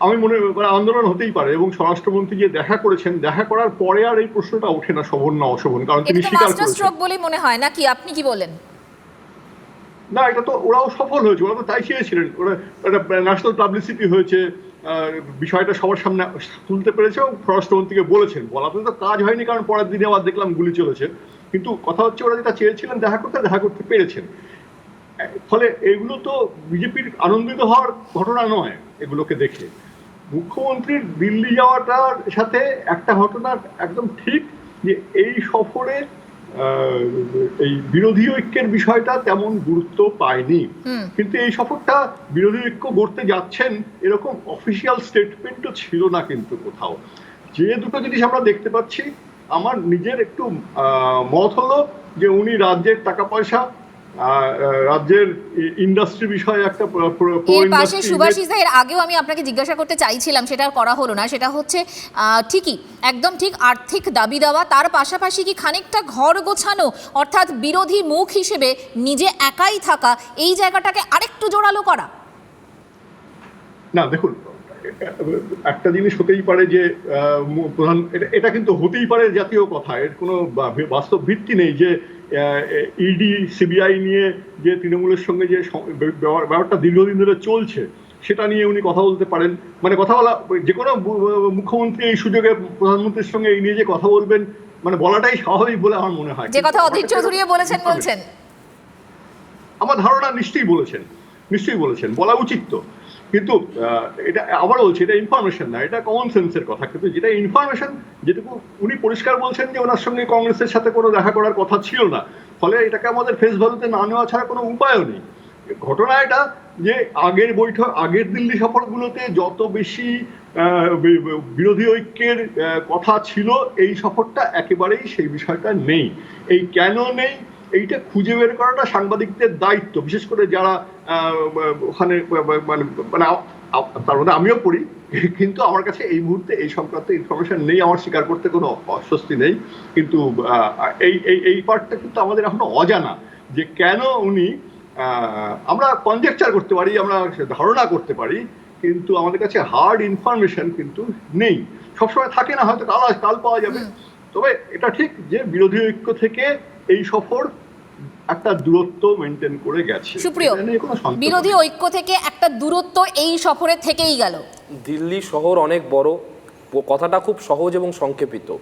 আমি মনে করি আন্দোলন হতেই পারে, এবং স্বরাষ্ট্রমন্ত্রী যে দেখা করেছেন, দেখা করার পরে আর এই প্রশ্নটা ওঠে না শোভন না অশোভন, কারণ তিনি স্বীকার করেছেন। স্ট্রোক বলে মনে হয় নাকি? আপনি কি বলেন? না, এটা তো ওরাও সফল হয়েছে, ওরা তো তাই চেয়েছিলেন। ওরা একটা ন্যাশনাল পাবলিসিটি হয়েছে, বিষয়টা সবার সামনে তুলতে পেরেছে এবং স্বরাষ্ট্রমন্ত্রীকে বলেছেন। বলাতে তো কাজ হয়নি, কারণ পরের দিনে আবার দেখলাম গুলি চলেছে। কিন্তু কথা হচ্ছে ওরা যেটা চেয়েছিলেন দেখা করতে পেরেছেন। ফলে এগুলো তো বিজেপির আনন্দিত হওয়ার ঘটনা নয়। এগুলোকে দেখে মুখ্যমন্ত্রীর দিল্লি যাওয়াটার সাথে একটা ঘটনা একদম ঠিক, যে এই সফরে এই বিরোধী ঐক্যের বিষয়টা তেমন গুরুত্ব পায়নি। কিন্তু এই সফরটা বিরোধী ঐক্য গড়তে যাচ্ছেন এরকম অফিসিয়াল স্টেটমেন্টও ছিল না কিন্তু কোথাও। যে দুটো জিনিস আমরা দেখতে পাচ্ছি, আমার নিজের একটু মত হলো যে উনি রাজ্যের টাকা পয়সা, রাজ্যের ইন্ডাস্ট্রি বিষয়ে একটা এর পাশে সুভাষিস দা, এর আগেও আমি আপনাকে জিজ্ঞাসা করতে চাইছিলাম, সেটা আর করা হলো না। সেটা হচ্ছে ঠিকই, একদম ঠিক, আর্থিক দাবি দেওয়া, তার পাশাপাশি কি খানিকটা ঘর গোছানো, অর্থাৎ বিরোধী মুখ হিসেবে নিজে একাই থাকা, এই জায়গাটাকে আরেকটু জোরালো করা? না দেখুন, একটা জিনিস হতেই পারে যে প্রধান, এটা কিন্তু হতেই পারে জাতীয় কথা, এর কোনো বাস্তব ভিত্তি নেই। যে ইডি সিবিআই নিয়ে যে তৃণমূলের সঙ্গে যে ব্যাপারটা দীর্ঘদিন ধরে চলছে, সেটা নিয়ে উনি কথা বলতে পারেন। মানে কথা বলা, যে কোনো মুখ্যমন্ত্রী এই সুযোগে প্রধানমন্ত্রীর সঙ্গে এই নিয়ে যে কথা বলবেন, মানে বলাটাই স্বাভাবিক বলে আমার মনে হয়। যে কথা অধীর চৌধুরীও বলছেন আমার ধারণা নিশ্চয়ই বলেছেন, বলা উচিত তো। কিন্তু এটা আবার বলছি, এটা ইনফরমেশন না, এটা কমন সেন্সের কথা। কিন্তু যেটা ইনফরমেশন, যেটুকু উনি পরিষ্কার বলছেন যে ওনার সঙ্গে কংগ্রেসের সাথে কোনো দেখা করার কথা ছিল না, ফলে এটাকে আমাদের ফেস ভ্যালুতে না নেওয়া ছাড়া কোনো উপায়ও নেই। ঘটনা এটা যে আগের দিল্লি সফরগুলোতে যত বেশি বিরোধী ঐক্যের কথা ছিল, এই সফরটা একেবারেই সেই বিষয়টা নেই। এই কেন নেই এইটা খুঁজে বের করাটা সাংবাদিকদের দায়িত্ব, বিশেষ করে যারা ওখানে মানে তার মধ্যে আমিও পড়ি। কিন্তু আমার কাছে এই মুহূর্তে এই সংক্রান্ত ইনফরমেশন নেই, আমার স্বীকার করতে কোনো অস্বস্তি নেই। কিন্তু এই পার্টটা কিন্তু আমাদের এখনো অজানা, যে কেন উনি, আমরা কনজেকচার করতে পারি, আমরা ধারণা করতে পারি, কিন্তু আমাদের কাছে হার্ড ইনফরমেশন কিন্তু নেই। সবসময় থাকে না, হয়তো কাল পাওয়া যাবে। তবে এটা ঠিক যে বিরোধী ঐক্য থেকে এই সফর একটা দূরত্ব মেনটেন করে গেছে। সুপ্রিয়, এটা নিয়ে কোনো সন্দেহ বিরোধী নেই। ঐক্য থেকে একটা দূরত্ব এই সফরে থেকেই গেল। দিল্লি শহর অনেক বড়, কথাটা খুব সহজ এবং সংক্ষেপিত।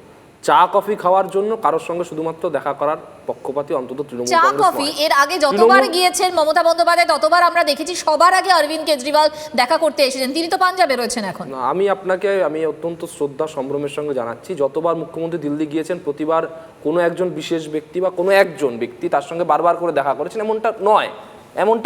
চা কফি খাওয়ার জন্য কারোর সঙ্গে শুধুমাত্র দেখা করার পক্ষপাতী অন্তত তৃণমূল চা কংগ্রেস কফি নয়। এর আগে যতবার তৃণমূল- গিয়েছেন মমতা বন্দ্যোপাধ্যায় ততবার আমরা দেখেছি সবার আগে অরবিন্দ কেজরিওয়াল দেখা করতে এসেছেন। তিনি তো পাঞ্জাবে রয়েছেন এখন। না, আমি অত্যন্ত শ্রদ্ধা সম্ভ্রমের সঙ্গে জানাচ্ছি, যতবার মুখ্যমন্ত্রী দিল্লি গিয়েছেন প্রতিবার কোনো একজন বিশেষ ব্যক্তি বা কোনো একজন ব্যক্তি তার সঙ্গে বারবার করে দেখা করেছেন, এমনটা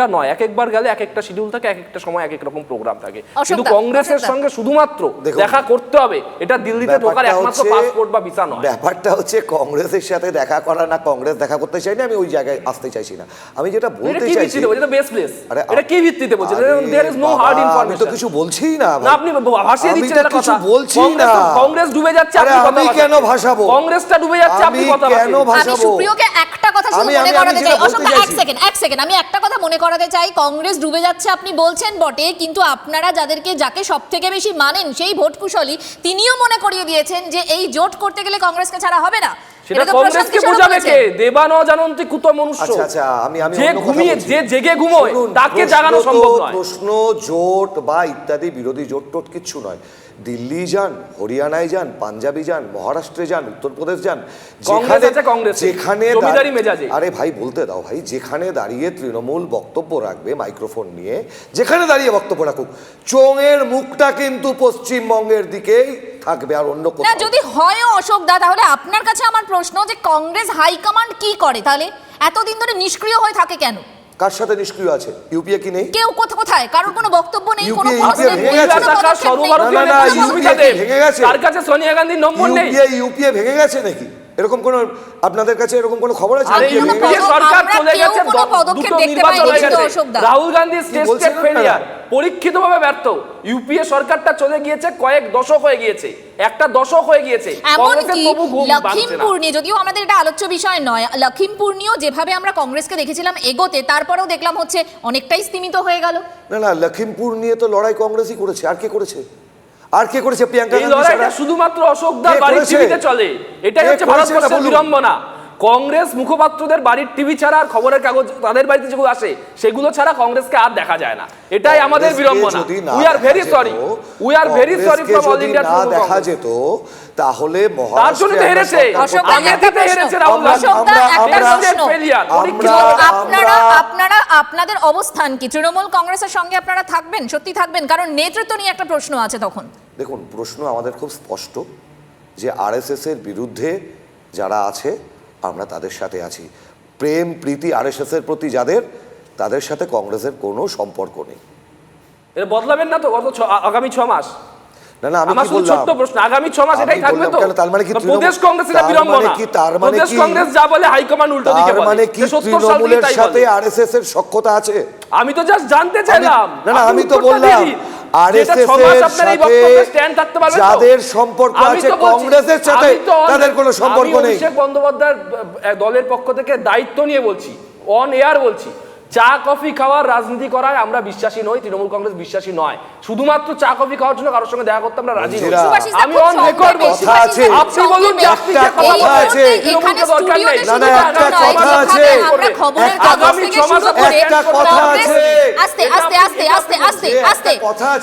নয়। এক একবার গেলে এক একটা শিডিউল থাকে, এক একটা সময় এক এক রকম প্রোগ্রাম থাকে। কিন্তু কংগ্রেসের সঙ্গে শুধুমাত্র দেখা করতে হবে, এটা দিল্লিতে ঢোকার একমাত্র পাসপোর্ট বা ভিসা নয়। ব্যাপারটা হচ্ছে কংগ্রেসের সাথে দেখা করা না, কংগ্রেস দেখা করতে চাই না, আমি ওই জায়গায় আসতে চাইছি না। আমি যেটা বলতে চাইছি, এটা বেস্ট প্লেস। আরে এটা কি ভিত্তিতে বলছেন? দেয়ার ইজ নো বাবা, হার্ড আমি তো ইনফরমেশন। কিছু বলছিই না না, আপনি ভাসিয়ে আমি দিচ্ছেন তো একটা কিছু কথা। বলছি না। কংগ্রেস ডুবে যাচ্ছে, আরে আপনি কথা আমি ভাসাচ্ছেন। কেন ভাসাবো? কংগ্রেসটা ডুবে যাচ্ছে, আপনি আমি কথা কেন ভাসাচ্ছেন। আমি সুপ্রিয়কে একটা কথা শুধু মনে করাতে চাই। অশোক, এক সেকেন্ড আমি একটা কথা মনে করাতে চাই। কংগ্রেস ডুবে যাচ্ছে আপনি বলছেন বটে, কিন্তু আপনারা যাকে সব থেকে বেশি মানেন সেই ভোট কুশলী, তিনিও মনে করিয়ে দিয়েছেন যে এই জোট করতে গেলে কংগ্রেসকে ছাড়া হবে না। সেটা কংগ্রেসকে বোঝাবে কে? দেবানো জানন্তি কুত মনুষ্য। আচ্ছা আমি যে অন্য কথা ঘুমিয়ে বলছি। যে জেগে ঘুমোয় শুনুন, তাকে প্রশ্ন জাগানো তো- সম্ভব নয়। প্রশ্ন জোট বা ইত্যাদি বিরোধী জোট টোট কিচ্ছু নয়। দিল্লি যান, হরিয়ানায় যান, পাঞ্জাবি যান, মহারাষ্ট্রে যান, উত্তরপ্রদেশ যান, কংগ্রেস আছে, কংগ্রেস যেখানে জমিদারি মেজাজে। আরে ভাই বলতে দাও ভাই, যেখানে দাঁড়িয়ে তৃণমূল বক্তব্য রাখবে মাইক্রোফোন নিয়ে, যেখানে দাঁড়িয়ে বক্তব্য রাখুক, চোঙের মুখটা কিন্তু পশ্চিমবঙ্গের দিকেই থাকবে, আর অন্য না কোথাও। যদি হয় অশোক দা, তাহলে আপনার কাছে আমার প্রশ্ন যে কংগ্রেস হাইকমান্ড কি করে? তাহলে এতদিন ধরে নিষ্ক্রিয় হয়ে থাকে কেন? কার সাথে নিষ্ক্রিয় আছে? ইউপিএ কি নেই? কেউ কোথায়? কারোর কোনো বক্তব্য নেই, কোনো UPA প্রশ্ন নেই, ভেঙে গেছে। কোনো পদক্ষেপ নেই। সর্বভারতীয় না, না, নেতা UPA সুবিধা দেন। ভেঙে গেছে। তার কাছে সোনিয়া গান্ধীর নম্বর নেই। ইউপিএ ভেঙে গেছে নাকি? এরকম কোন আপনাদের কাছে এরকম কোন খবর আছে? আরে কোনো ইউপিএ পদক্ষেপ- সরকার আমরা চলে কেউ গেছে, কোনো পদক্ষেপ দুটো দেখতে নির্বাচন পাইনি হয়ে কিন্তু গেছে। অশোক দা। রাহুল গান্ধী স্টেট বলছেন ফেলিয়ার, আপনারা? পরীক্ষিতভাবে ব্যর্থ। ইউপিএ সরকারটা চলে গিয়েছে, কয়েক দশক হয়ে গিয়েছে, একটা দশক হয়ে গিয়েছে। কংগ্রেসের এমনকি তবু ঘুম ভাঙছে না। লখিমপুর নিয়ে, যদিও আমাদের এটা আলোচ্য বিষয় নয়, লখিমপুর নিয়েও যেভাবে আমরা কংগ্রেসকে দেখেছিলাম এগোতে, তারপরেও দেখলাম হচ্ছে অনেকটাই স্তীমিত হয়ে গেল। না লখিমপুর নিয়ে তো লড়াই কংগ্রেসই করেছে, আর কে করেছে? প্রিয়াঙ্কা এই গান্ধী লড়াইটা ছাড়া? শুধুমাত্র অশোকদার কে বাড়ির করেছে? টিভিতে চলে। এটাই কে হচ্ছে করেছে না ভারতবর্ষের বলুন? বিড়ম্বনা। কংগ্রেস মুখপাত্রদের বাড়ির টিভি ছাড়া আর খবরের কাগজ তাদের বাড়িতে যেগুলো আসে সেগুলো ছাড়া কংগ্রেসকে আর দেখা যায় না। এটাই আমাদের কংগ্রেসকে বিড়ম্বনা। যদি না উই আর ভেরি দেখা সরি, যেত, উই আর ভেরি সরি কংগ্রেসকে ফ্রম অল যদি ইন্ডিয়া না দেখা যেত, তাহলে তার জন্য মহারাষ্ট্রে তো আমরা হেরেছে। সরকার অশোক করতাম। দা, একটা প্রশ্ন। হেরেছে রাহুল গান্ধী। অশোক দা, একটা আমরা- প্রশ্ন। আপনাদের অবস্থান কি? তৃণমূল কংগ্রেসের সঙ্গে আপনারা থাকবেন, সত্যি থাকবেন? কারণ নেতৃত্ব নিয়ে একটা প্রশ্ন আছে তখন। দেখুন, প্রশ্ন আমাদের খুব স্পষ্ট যে আরএসএস এর বিরুদ্ধে যারা আছে আমরা তাদের সাথে আছি। প্রেম প্রীতি আরএসএস এর প্রতি যাদের, তাদের সাথে কংগ্রেসের কোনো সম্পর্ক নেই। এটা বদলাবেন না তো আগামী 6 মাস? না আমি আমার কি শুধু বললাম? ছোট্ট প্রশ্ন, আগামী 6 মাস এটাই আমি থাকবে বললাম তো? কেন, তার মানে কি প্রদেশ কংগ্রেস এটা তার বিড়ম্বনা। মানে কি, তার মানে প্রদেশ কি কংগ্রেস যা বলে হাইকমান্ড উল্টো দিকে তার বলে। মানে কি 70 সাল থেকে তৃণমূলের তাই সাথে বলে। আরএসএস এর সখ্যতা আছে? আমি তো জাস্ট জানতে চাইলাম। না আমি তো বললাম আরএসএস এর সাথে যাদের সম্পর্ক আছে কংগ্রেসের সাথে তাদের কোনো সম্পর্ক নেই। অভিষেক বন্দ্যোপাধ্যায়ের দলের পক্ষ থেকে দায়িত্ব নিয়ে বলছি, অন এয়ার বলছি, চা কফি খাওয়ার রাজনীতি করায় আমরা বিশ্বাসী নই, তৃণমূল কংগ্রেস বিশ্বাসী নয়। শুধুমাত্র চা কফি খাওয়ার জন্য কারোর সঙ্গে দেখা করতে আমরা রাজি নই। আমি অন রেকর্ড বলছি, আপনি বলুন যে আপনি যে কথা আছে এখানে দরকার নেই। না একটা কথা আছে, আমরা খবরের কাগজ থেকে শুরু করে একটা কথা আছে, আস্তে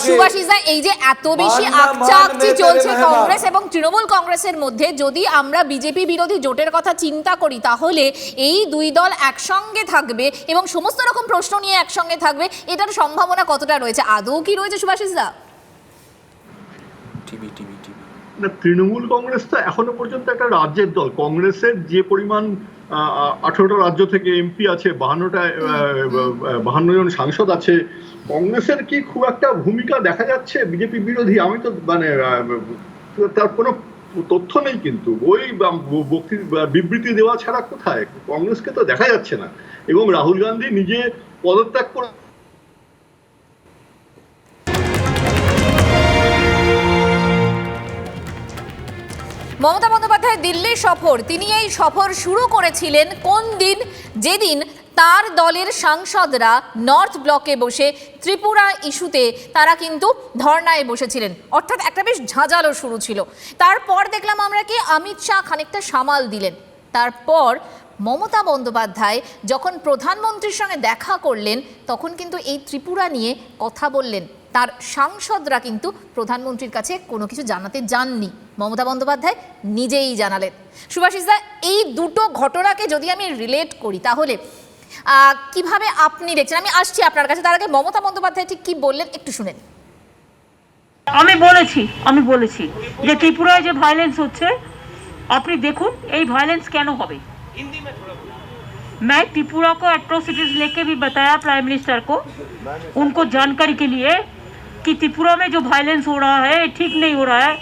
সুভাষিসদা, এই যে এত বেশি আকচাকচি চলছে কংগ্রেস এবং তৃণমূল কংগ্রেসের মধ্যে, যদি আমরা বিজেপি বিরোধী জোটের কথা চিন্তা করি, তাহলে এই দুই দল একসঙ্গে থাকবে এবং সমস্ত রকম প্রশ্ন নিয়ে একসঙ্গে থাকবে, এটার সম্ভাবনা কতটা রয়েছে? আদৌ কি রয়েছে সুভাষিসদা? না, তৃণমূল কংগ্রেস তো এখনো পর্যন্ত একটা রাজ্যের দল। কংগ্রেসের যে পরিমাণ 18টা রাজ্য থেকে এমপি আছে, 52 জন সাংসদ আছে, কংগ্রেসের কি খুব একটা ভূমিকা দেখা যাচ্ছে বিজেপি বিরোধী? আমি তো মানে তার কোনো তথ্য নেই, কিন্তু ওই বিবৃতি দেওয়া ছাড়া কোথায়? কংগ্রেসকে তো দেখা যাচ্ছে না। এবং রাহুল গান্ধী নিজে পদত্যাগ করে মমতা বন্দ্যোপাধ্যায় দিল্লি সফর, তিনি এই সফর শুরু করেছিলেন কোন দিন? যেদিন তার দলের সাংসদরা নর্থ ব্লকে বসে ত্রিপুরা ইস্যুতে তারা কিন্তু ধর্নায় বসেছিলেন, অর্থাৎ একটা বেশ ঝাঁঝালো শুরু ছিল। তারপর দেখলাম আমরা কি অমিত শাহ খানিকটা সামাল দিলেন, তারপর মমতা বন্দ্যোপাধ্যায় যখন প্রধানমন্ত্রীর সঙ্গে দেখা করলেন তখন কিন্তু এই ত্রিপুরা নিয়ে কথা বললেন। তার সাংসদরা কিন্তু প্রধানমন্ত্রীর কাছে কোনো কিছু জানাতে যাননি, মমতা বন্দ্যোপাধ্যায় নিজেই জানালেন। সুভাষিস দা, এই দুটো ঘটনাকে যদি আমি রিলেট করি তাহলে কিভাবে আপনি দেখছেন? আমি আসছি আপনার কাছে, তার আগে মমতা বন্দ্যোপাধ্যায় ঠিক কি বললেন একটু শুনেন। আমি বলেছি যে ত্রিপুরায় যে ভায়োলেন্স হচ্ছে আপনি দেখুন এই ভায়োলেंस কেন হবে। मैं त्रिपुरा को एट्रोसिटीज लेके भी बताया प्राइम मिनिस्टर को, उनको जानकारी के लिए कि त्रिपुरा में जो वायलेंस हो रहा है ठीक नहीं हो रहा है।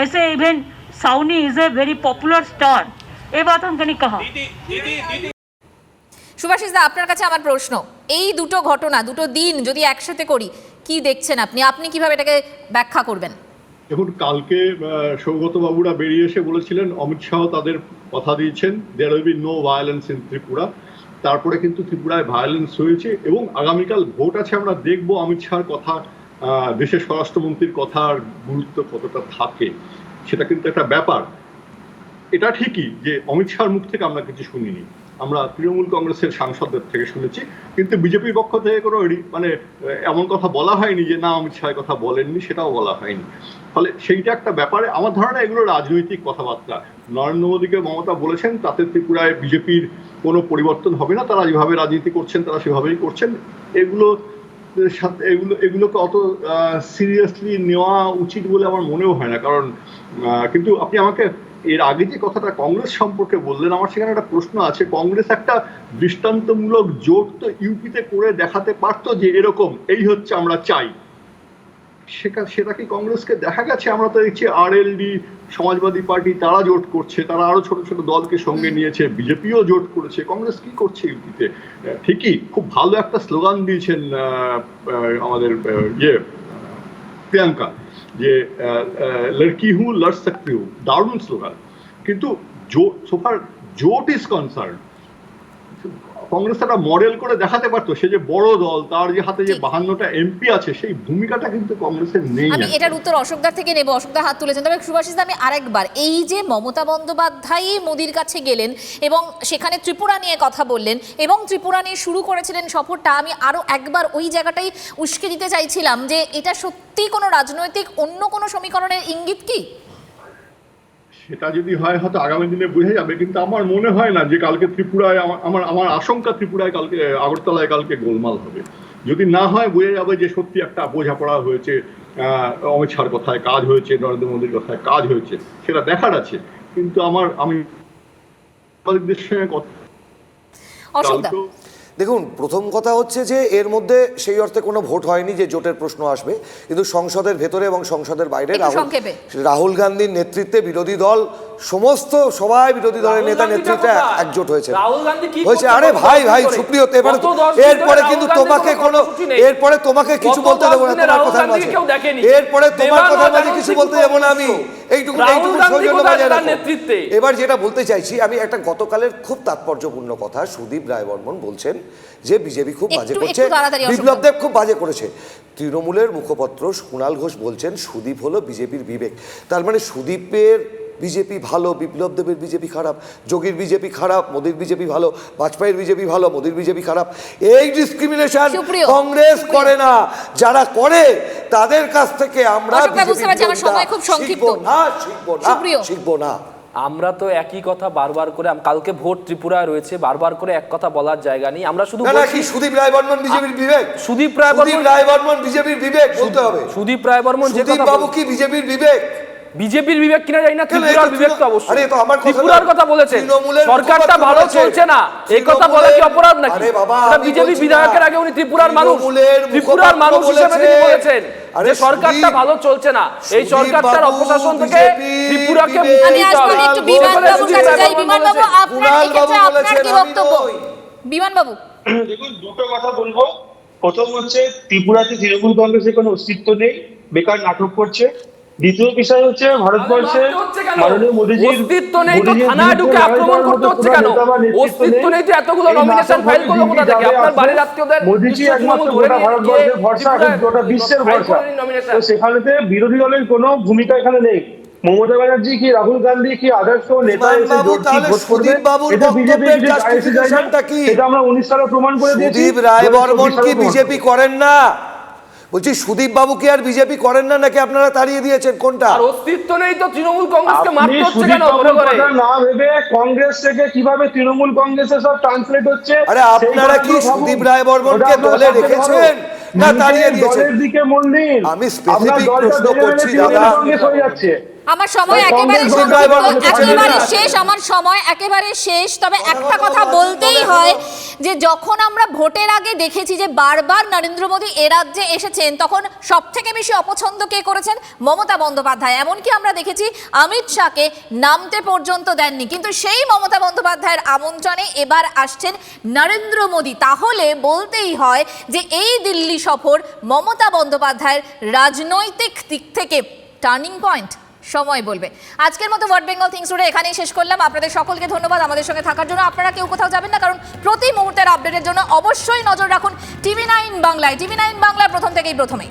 ऐसे इवन साउनी is a very popular star, ये बात हमने कहा। সুভাষিস দা, আপনার কাছে আমার প্রশ্ন, এই দুটো ঘটনা দুটো দিন যদি একসাথে করি কি দেখছেন আপনি? আপনি কিভাবে এটাকে ব্যাখ্যা করবেন? দেখুন, কালকে সৌগত বাবুরা বেরিয়ে এসে বলেছিলেন অমিত শাহ তাদের কথা দিয়েছেন there will be no violence in Tripura. তারপরে কিন্তু ত্রিপুরায় ভায়োলেন্স হয়েছে এবং আগামীকাল ভোট আছে, আমরা দেখব অমিত শাহর কথা, দেশের স্বরাষ্ট্রমন্ত্রীর কথার গুরুত্ব কতটা থাকে, সেটা কিন্তু একটা ব্যাপার। এটা ঠিকই যে অমিত শাহর মুখ থেকে আমরা কিছু শুনিনি, আমরা তৃণমূল কংগ্রেসের সাংসদদের থেকে শুনেছি, কিন্তু বিজেপির পক্ষ থেকে কোনো মানে এমন কথা বলা হয়নি যে না অমিত শাহ কথা বলেননি, সেটাও বলা হয়নি। ফলে সেইটা একটা ব্যাপারে আমার ধারণা এগুলো রাজনৈতিক কথাবার্তা। নরেন্দ্র মোদীকে মমতা বলেছেন তাতে ত্রিপুরায় বিজেপির কোনো পরিবর্তন হবে না, তারা যেভাবে রাজনীতি করছেন তারা সেভাবেই করছেন। এগুলোকে অত সিরিয়াসলি নেওয়া উচিত বলে আমার মনেও হয় না। কারণ কিন্তু আপনি আমাকে এর আগে যে কথাটা কংগ্রেস সম্পর্কে বললেন, আমার সেখানে একটা প্রশ্ন আছে। কংগ্রেস একটা দৃষ্টান্তমূলক জোট তো ইউপিতে করে দেখাতে পারতো যে এরকম এই হচ্ছে আমরা চাই, সেটা কি কংগ্রেসকে দেখা গেছে? আমরা তো দেখছি আরএলডি, সমাজবাদী পার্টি তারা জোট করছে, তারা আরো ছোট ছোট দলকে সঙ্গে নিয়েছে, বিজেপিও জোট করেছে। কংগ্রেস কি করছে ইউপিতে? ঠিকই খুব ভালো একটা স্লোগান দিয়েছেন আমাদের প্রিয়াঙ্কা, যে লড়কি হু লড় সকতি হু, দারুণ স্লোগান। কিন্তু সোফার জোট ইজ কনসার্ন, কংগ্রেস একটা মডেল করে দেখাতে পারতো, সে যে বড় দল, তার যে হাতে যে 52টা এমপি আছে, সেই ভূমিকাটা কিন্তু কংগ্রেসের নেই। আমি এটার উত্তর অশোকদার থেকে নেব, অশোকদার হাত তুলেছেন। তবে সুভাষিস দা, আমি আরেকবার, এই যে মমতা বন্দ্যোপাধ্যায় মোদির কাছে গেলেন এবং সেখানে ত্রিপুরা নিয়ে কথা বললেন এবং ত্রিপুরা নিয়ে শুরু করেছিলেন সফরটা, আমি আরো একবার ওই জায়গাটাই উস্কে দিতে চাইছিলাম যে এটা সত্যি কোনো রাজনৈতিক অন্য কোনো সমীকরণের ইঙ্গিত কি? সেটা যদি হয় হয়তো আগামী দিনে বোঝা যাবে, কিন্তু আমার মনে হয় না যে কালকে ত্রিপুরায়, আমার আশঙ্কা ত্রিপুরায় কালকে, আগরতলায় কালকে গোলমাল হবে। যদি না হয় বোঝা যাবে যে সত্যি একটা বোঝাপড়া হয়েছে, অমিত শাহর কথায় কাজ হয়েছে, নরেন্দ্র মোদীর কথায় কাজ হয়েছে, সেটা দেখার আছে। কিন্তু আমি দেখুন, প্রথম কথা হচ্ছে যে এর মধ্যে সেই অর্থে কোনো ভোট হয়নি যে জোটের প্রশ্ন আসবে, কিন্তু সংসদের ভেতরে এবং সংসদের বাইরে রাহুল গান্ধীর নেতৃত্বে বিরোধী দল সবাই বিরোধী দলের নেতা নেতৃত্বে একজোট হয়েছে। আরে ভাই সুপ্রিয়, এরপরে কিন্তু তোমাকে কিছু বলতে দেবো না তোমার কথার মাঝে, এরপরে তোমার কথার মাঝে কিছু বলতে দেবো না আমি, এইটুকু সৌজন্য বজায় রাখো। এবার যেটা বলতে চাইছি আমি, একটা গতকালের খুব তাৎপর্যপূর্ণ কথা, সুদীপ রায় বর্মন বলছেন যে বিজেপি খুব বাজে করছে, বিপ্লব দেব খুব বাজে করেছে। তৃণমূলের মুখপত্র কুণাল ঘোষ বলছেন সুদীপ হলো বিজেপির বিবেক। তার মানে সুদীপের বিজেপি ভালো, বিপ্লব দেবের বিজেপি খারাপ, যোগীর বিজেপি খারাপ, মোদীর বিজেপি ভালো, বাজপেয়ীর বিজেপি ভালো, মোদীর বিজেপি খারাপ। এই ডিসক্রিমিনেশন কংগ্রেস করে না, যারা করে তাদের কাছ থেকে আমরা শিখবো না। আমরা তো একই কথা বারবার করে, কালকে ভোট ত্রিপুরায় রয়েছে, বারবার করে এক কথা বলার জায়গা নেই। আমরা শুধু বলছি সুদীপ রায় বর্মন বিজেপির বিবেক, সুদীপ রায় বর্মন বিজেপির বিবেক বলতে হবে। সুদীপ রায় বর্মন সুদীপ বাবু কি বিজেপির বিবেক? বিজেপির বিবেক কিনা জানি না, ত্রিপুরার বিবেক তো অবশ্যই। ত্রিপুরার কথা বলেছেন, সরকারটা ভালো চলছে না, এই কথা বলা কি অপরাধ নাকি? বিজেপি বিধায়কের আগে উনি ত্রিপুরার মানুষ হিসেবে তিনি বলেছেন যে সরকারটা ভালো চলছে না, এই সরকারটার অপশাসন থেকে ত্রিপুরাকে মুক্তি দিতে হবে। বিমানবাবু, দেখুন, দুটো কথা বলবো। প্রথম হচ্ছে ত্রিপুরাতে তৃণমূল কংগ্রেসের কোনো অস্তিত্ব নেই, বেকার নাটক করছে। দ্বিতীয় বিষয় হচ্ছে ভারতবর্ষে মাননীয় মোদীজির অস্তিত্ব নেই তো থানায় ঢুকে আক্রমণ করতে হচ্ছে কেন? অস্তিত্ব নেই তো এতগুলো নমিনেশন ফাইল করলো কোথা থেকে? আপনার বাড়ির আত্মীয়দের মোদীজি একমাত্র গোটা ভারতবর্ষের ভরসা, গোটা বিশ্বের ভরসা। তো সেখানেতে বিরোধী দলের কোনো ভূমিকা এখানে নেই। মমতা ব্যানার্জি কি রাহুল গান্ধী কি আদর্শ নেতা এসে বিমানবাবু, জোট কি তাহলে ভোট করবে সুদীপ বাবুর এটা বিজেপি বক্তব্যের justification-টা কি? এটা আমরা 19 সালে প্রমাণ করে দিয়েছি। সুদীপ রায় বর্মন 2024 কি সালে বিজেপি করেন না? বলছি সুদীপ বাবু কি আর বিজেপি করেন না, নাকি আপনারা তাড়িয়ে দিয়েছেন, কোনটা? আর অস্তিত্ব নেই তো তৃণমূল কংগ্রেসকে আপনি মারতে হচ্ছে সুদীপ কেন ঘরে বাবুর ঘরে? কথা না ভেবে কংগ্রেস থেকে কিভাবে তৃণমূল কংগ্রেসে সব ট্রান্সলেট হচ্ছে আরে আপনারা কি সুদীপ রায় বর্মনকে দলে রেখেছেন না তাড়িয়ে দিয়েছেন? দলের দিকে মন দিন। আমি আপনার specific দলটা প্রশ্ন ভেঙে ভেঙে করছি, তৃণমূল দাদা। কংগ্রেস হয়ে যাচ্ছে। আমার সময় ওই একেবারে কংগ্রেস সংক্ষিপ্ত, ড্রাইভার বলে একেবারে থাকবে না। শেষ, আমার সময় একেবারে শেষ। তবে একটা কথা বলতেই হয় যে যখন আমরা ভোটের আগে দেখেছি যে বারবার নরেন্দ্র মোদী এ রাজ্যে এসেছেন, তখন সব থেকে বেশি অপছন্দ কে করেছেন? মমতা বন্দ্যোপাধ্যায়। এমনকি আমরা দেখেছি অমিত শাহকে নামতে পর্যন্ত দেননি, কিন্তু সেই মমতা বন্দ্যোপাধ্যায়ের আমন্ত্রণে এবার আসছেন নরেন্দ্র মোদী। তাহলে বলতেই হয় যে এই দিল্লি সফর মমতা বন্দ্যোপাধ্যায়ের রাজনৈতিক দিক থেকে টার্নিং পয়েন্ট। সময় বলবে। আজকের মতো ওয়ার্ড বেঙ্গল থিংস টুডে এখানেই শেষ করলাম। আপনাদের সকলকে ধন্যবাদ আমাদের সঙ্গে থাকার জন্য। আপনারা কেউ কোথাও যাবেন না, কারণ প্রতি মুহূর্তের আপডেটের জন্য অবশ্যই নজর রাখুন টিভি 9 বাংলায়। টিভি 9 বাংলায় প্রথম থেকেই প্রথমেই।